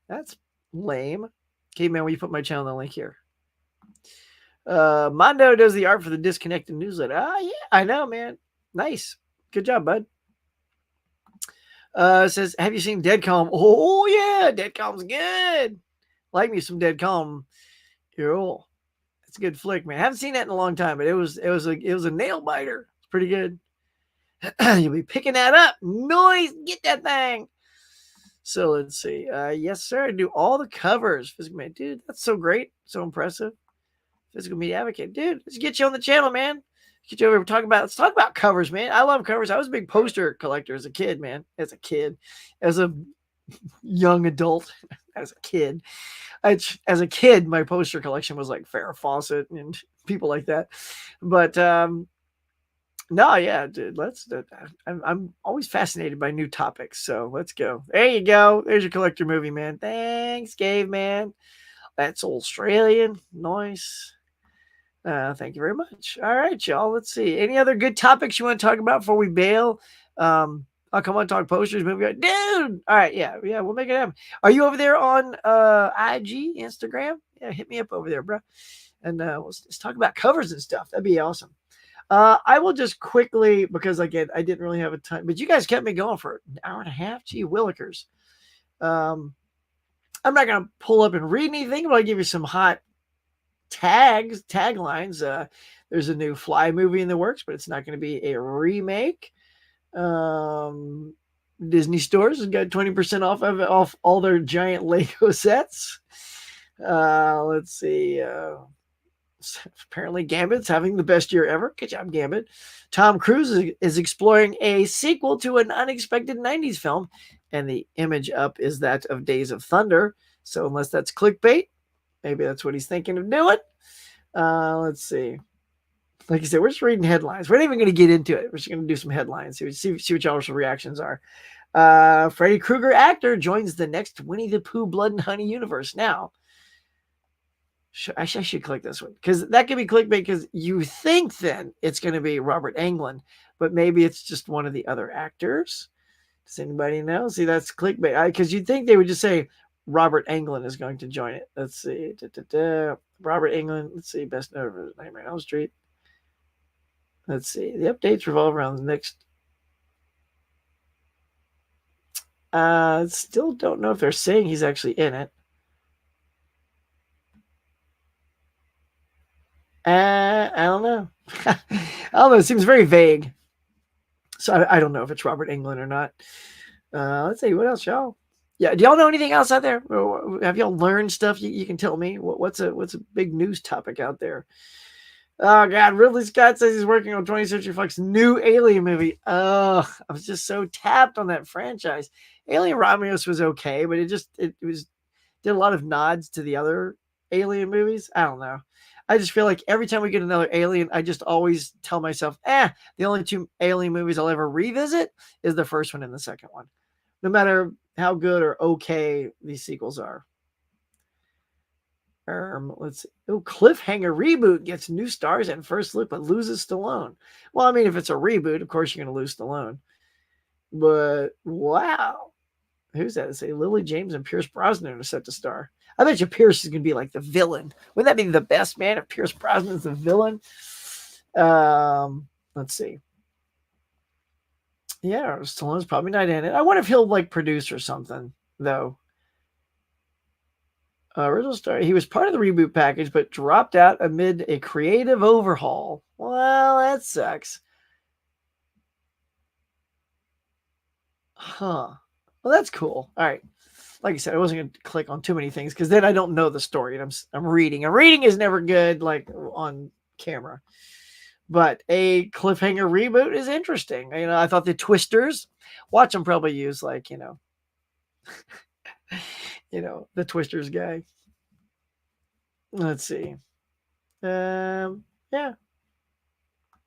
That's lame. Okay, man, will you put my channel in the link here? Mondo does the art for the Disconnected newsletter. Yeah, I know, man. Nice. Good job, bud. Says, have you seen Dead Calm? Oh, yeah, Dead Calm's good. Like me some Dead Calm. Cool. It's a good flick, man. I haven't seen that in a long time, but it was a nail biter. It's pretty good. You'll be picking that up. Noise, get that thing. So let's see. Yes, sir. I do all the covers. Physical Media, dude, that's so great. So impressive. Physical Media Advocate, dude. Let's get you on the channel, man. Get you over. Let's talk about covers, man. I love covers. I was a big poster collector as a kid, man. As a young adult, as a kid. As a kid, my poster collection was like Farrah Fawcett and people like that. But no, yeah, dude. I'm always fascinated by new topics. So let's go. There you go. There's your collector movie, man. Thanks, Gabe, man. That's Australian. Nice. Thank you very much. All right, y'all. Let's see. Any other good topics you want to talk about before we bail? I'll come on, talk posters, movie. Dude. All right. Yeah. We'll make it happen. Are you over there on IG, Instagram? Yeah, hit me up over there, bro. And let's talk about covers and stuff. That'd be awesome. I will just quickly, because again, I didn't really have a time, but you guys kept me going for an hour and a half. Gee, willikers. I'm not going to pull up and read anything, but I'll give you some hot taglines. There's a new Fly movie in the works, but it's not going to be a remake. Disney stores has got 20% off all their giant Lego sets. Let's see. Apparently Gambit's having the best year ever. Good job, Gambit. Tom Cruise is exploring a sequel to an unexpected 90s film, and the image up is that of Days of Thunder. So unless that's clickbait, maybe that's what he's thinking of doing. Let's see. Like I said, we're just reading headlines. We're not even going to get into it. We're just going to do some headlines. See what y'all's reactions are. Freddy Krueger actor joins the next Winnie the Pooh Blood and Honey universe now. I should click this one because that could be clickbait because you think then it's going to be Robert Englund, but maybe it's just one of the other actors. Does anybody know? See, that's clickbait because you'd think they would just say Robert Englund is going to join it. Let's see. Robert Englund. Let's see. Best known for Nightmare on Elm Street. Let's see. The updates revolve around the next. Still don't know if they're saying he's actually in it. I don't know. I don't know. It seems very vague. So I don't know if it's Robert Englund or not. Let's see. What else, y'all? Yeah. Do y'all know anything else out there? Have y'all learned stuff you can tell me? What's a big news topic out there? Oh, God. Ridley Scott says he's working on 20th Century Fox new Alien movie. I was just so tapped on that franchise. Alien Romulus was okay, but it did a lot of nods to the other Alien movies. I don't know. I just feel like every time we get another Alien, I just always tell myself, the only two Alien movies I'll ever revisit is the first one and the second one. No matter how good or okay these sequels are. Let's see. Oh, Cliffhanger reboot gets new stars and first look, but loses Stallone. Well, I mean, if it's a reboot, of course you're going to lose Stallone. But wow. Who's that? Say Lily James and Pierce Brosnan are set to star. I bet you Pierce is going to be like the villain. Wouldn't that be the best, man, if Pierce Brosnan's the villain? Let's see. Yeah, Stallone's probably not in it. I wonder if he'll like produce or something, though. Original story. He was part of the reboot package, but dropped out amid a creative overhaul. Well, that sucks. Huh. Well, that's cool. All right. Like I said, I wasn't going to click on too many things because then I don't know the story, and I'm reading. And reading is never good, like on camera. But a cliffhanger reboot is interesting. I thought the Twisters, watch them probably use like the Twisters guy. Let's see. Yeah,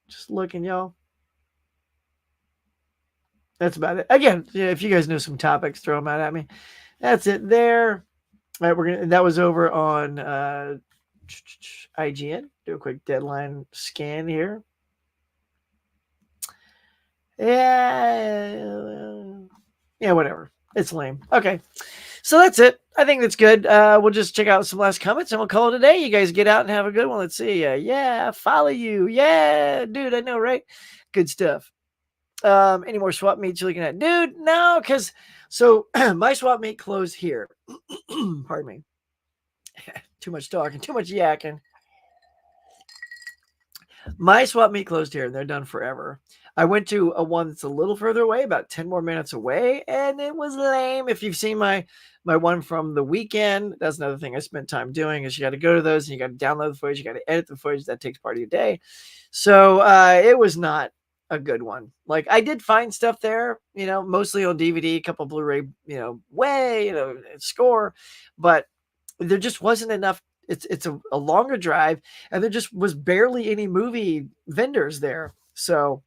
just looking, y'all. That's about it. Again, yeah, if you guys know some topics, throw them out at me. That's it there. All right, that was over on IGN. Do a quick deadline scan here. Yeah, whatever. It's lame. Okay. So that's it. I think that's good. We'll just check out some last comments and we'll call it a day. You guys get out and have a good one. Let's see. Yeah, follow you. Yeah, dude, I know, right? Good stuff. Any more swap meets you're looking at? Dude, no, because my swap meet closed here. Pardon me. Too much talking, too much yakking. My swap meet closed here and they're done forever. I went to a one that's a little further away, about 10 more minutes away, and it was lame. If you've seen my one from the weekend, that's another thing I spent time doing is you got to go to those and you got to download the footage, you got to edit the footage. That takes part of your day. So it was not a good one. Like I did find stuff there, mostly on DVD, a couple Blu-ray, score, but there just wasn't enough. It's a longer drive, and there just was barely any movie vendors there. So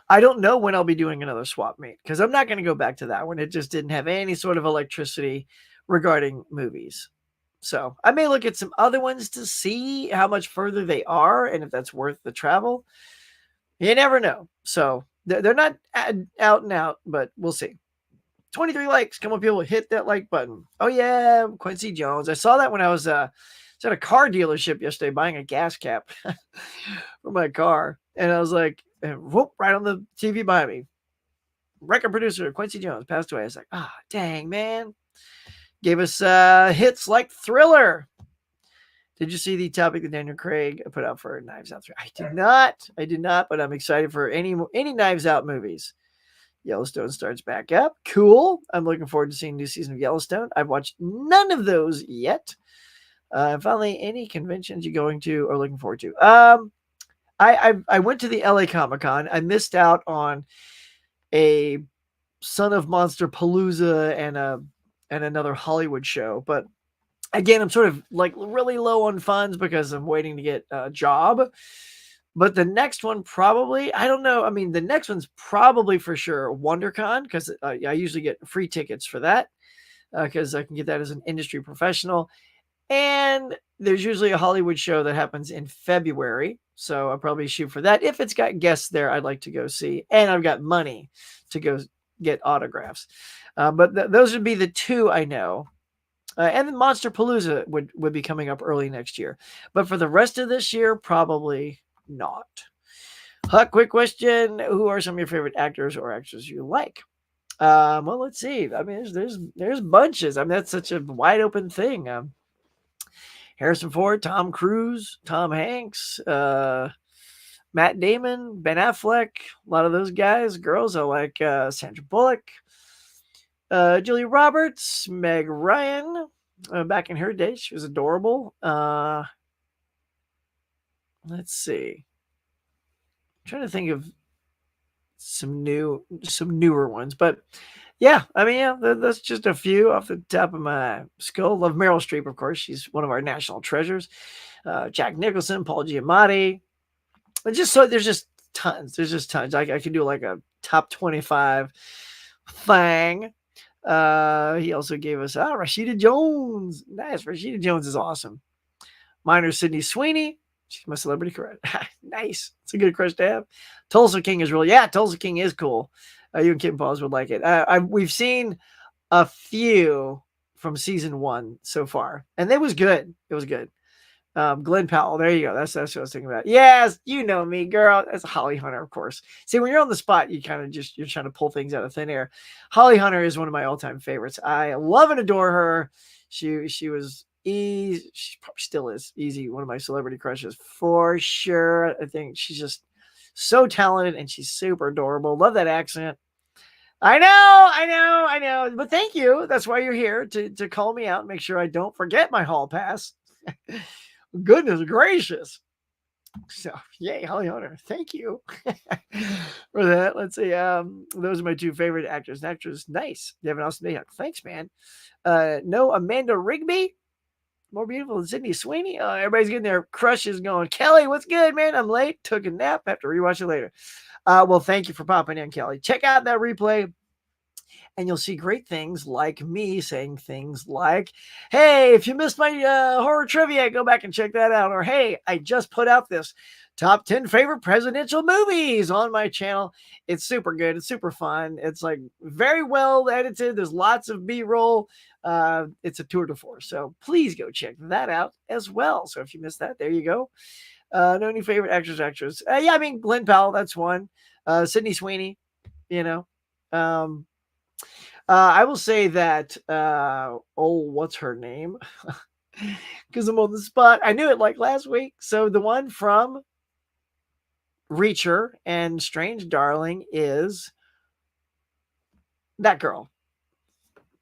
I don't know when I'll be doing another swap meet because I'm not going to go back to that one. It just didn't have any sort of electricity regarding movies. So I may look at some other ones to see how much further they are and if that's worth the travel. You never know. So they're not out and out, but we'll see. 23 likes. Come on, people, hit that like button. Oh, yeah, Quincy Jones. I saw that when I was at a car dealership yesterday buying a gas cap for my car. And I was like, whoop, right on the TV behind me. Record producer Quincy Jones passed away. I was like, dang, man. Gave us hits like Thriller. Did you see the topic that Daniel Craig put out for Knives Out 3? I did not, but I'm excited for any Knives Out movies. Yellowstone starts back up. Cool. I'm looking forward to seeing a new season of Yellowstone. I've watched none of those yet. Finally, any conventions you're going to or looking forward to? I went to the LA Comic-Con. I missed out on a Son of Monster Palooza and another Hollywood show, but again, I'm sort of like really low on funds because I'm waiting to get a job. But the next one probably, I don't know. I mean, the next one's probably for sure WonderCon because I usually get free tickets for that because I can get that as an industry professional. And there's usually a Hollywood show that happens in February. So I'll probably shoot for that. If it's got guests there, I'd like to go see. And I've got money to go get autographs. But those would be the two I know. And then Monster Palooza would be coming up early next year. But for the rest of this year, probably not. Huck, quick question. Who are some of your favorite actors or actresses you like? Well, let's see. I mean, there's bunches. I mean, that's such a wide open thing. Harrison Ford, Tom Cruise, Tom Hanks, Matt Damon, Ben Affleck, a lot of those guys. Girls, I like Sandra Bullock, Julia Roberts, Meg Ryan. Back in her day, she was adorable. Let's see. I'm trying to think of some newer ones, but yeah, I mean, yeah, that's just a few off the top of my skull. Love Meryl Streep, of course. She's one of our national treasures. Jack Nicholson, Paul Giamatti. There's just tons. There's just tons. I could do like a top 25 thing. He also gave us Rashida Jones. Nice. Rashida Jones is awesome. Mine are Sydney Sweeney. She's my celebrity crush. Nice. It's a good crush to have. Tulsa King is Tulsa King is cool. You and Kim Paws would like it. We've seen a few from season 1 so far, and it was good. It was good. Glenn Powell. There you go. That's what I was thinking about. Yes, you know me, girl. That's Holly Hunter, of course. See, when you're on the spot, you kind of you're trying to pull things out of thin air. Holly Hunter is one of my all-time favorites. I love and adore her. She was easy. She probably still is easy. One of my celebrity crushes for sure. I think she's just so talented and she's super adorable. Love that accent. I know. But thank you. That's why you're here to call me out and make sure I don't forget my hall pass. Goodness gracious. So yay, Holly Hunter. Thank you for that. Let's see. Those are my two favorite actors and actresses. Nice. You have an awesome day. Thanks, man. No, Amanda Rigby. More beautiful than Sydney Sweeney. Everybody's getting their crushes going. Kelly, what's good, man? I'm late. Took a nap. Have to rewatch it later. Well, thank you for popping in, Kelly. Check out that replay. And you'll see great things like me saying things like, hey, if you missed my horror trivia, go back and check that out. Or, hey, I just put out this top 10 favorite presidential movies on my channel. It's super good. It's super fun. It's like very well edited. There's lots of B-roll. It's a tour de force. So please go check that out as well. So if you missed that, there you go. No new favorite actors. Yeah, I mean, Glenn Powell, that's one. Sydney Sweeney, you know. I will say that, what's her name? Because I'm on the spot. I knew it like last week. So the one from Reacher and Strange Darling is that girl.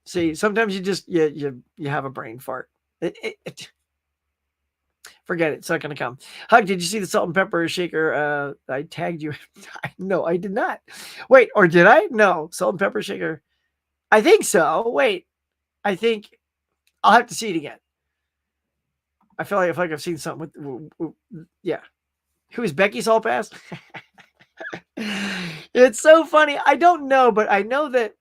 See, sometimes you just, you have a brain fart. Forget it. It's not going to come. Hug, did you see the salt and pepper shaker? I tagged you. No, I did not. Wait, or did I? No, salt and pepper shaker. I think so. Wait, I think I'll have to see it again. I feel like I've seen something with yeah. Who is Becky's Hall Pass? It's so funny. I don't know, but I know that,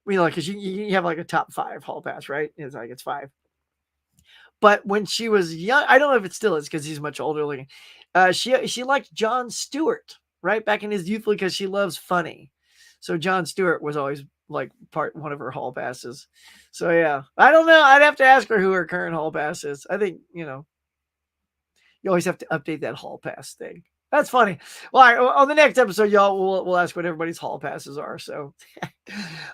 because you have like a top 5 Hall Pass, right? It's 5. But when she was young, I don't know if it still is because he's much older looking. She liked Jon Stewart, right? Back in his youth, because she loves funny. So Jon Stewart was always like one of her hall passes. So yeah, I don't know. I'd have to ask her who her current hall pass is. I think, you always have to update that hall pass thing. That's funny. Well, all right, on the next episode, y'all, we'll ask what everybody's hall passes are. So,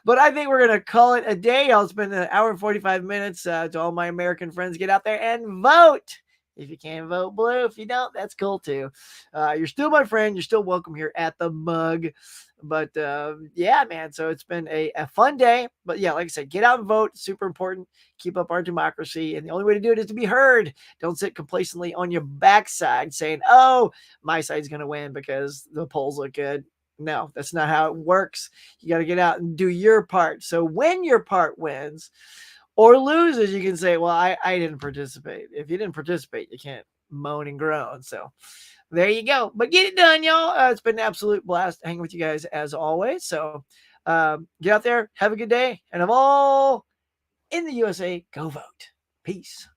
but I think we're going to call it a day. I'll spend an hour and 45 minutes to all my American friends. Get out there and vote. If you can, vote blue. If you don't, that's cool too. You're still my friend. You're still welcome here at the Mug. But yeah, man. So it's been a fun day. But yeah, like I said, get out and vote. Super important. Keep up our democracy. And the only way to do it is to be heard. Don't sit complacently on your backside saying, oh, my side's going to win because the polls look good. No, that's not how it works. You got to get out and do your part. So when your part wins or loses, you can say, well, I didn't participate. If you didn't participate, you can't moan and groan. So there you go. But get it done, y'all. It's been an absolute blast hanging with you guys as always. So get out there, have a good day. And of all in the USA, go vote. Peace.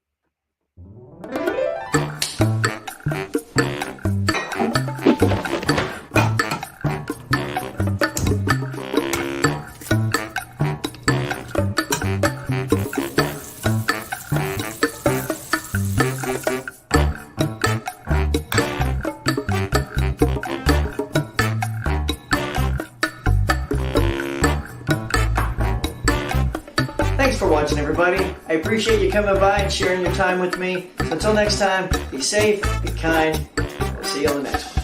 Thanks for watching, everybody. I appreciate you coming by and sharing your time with me. So until next time, be safe, be kind. We'll see you on the next one.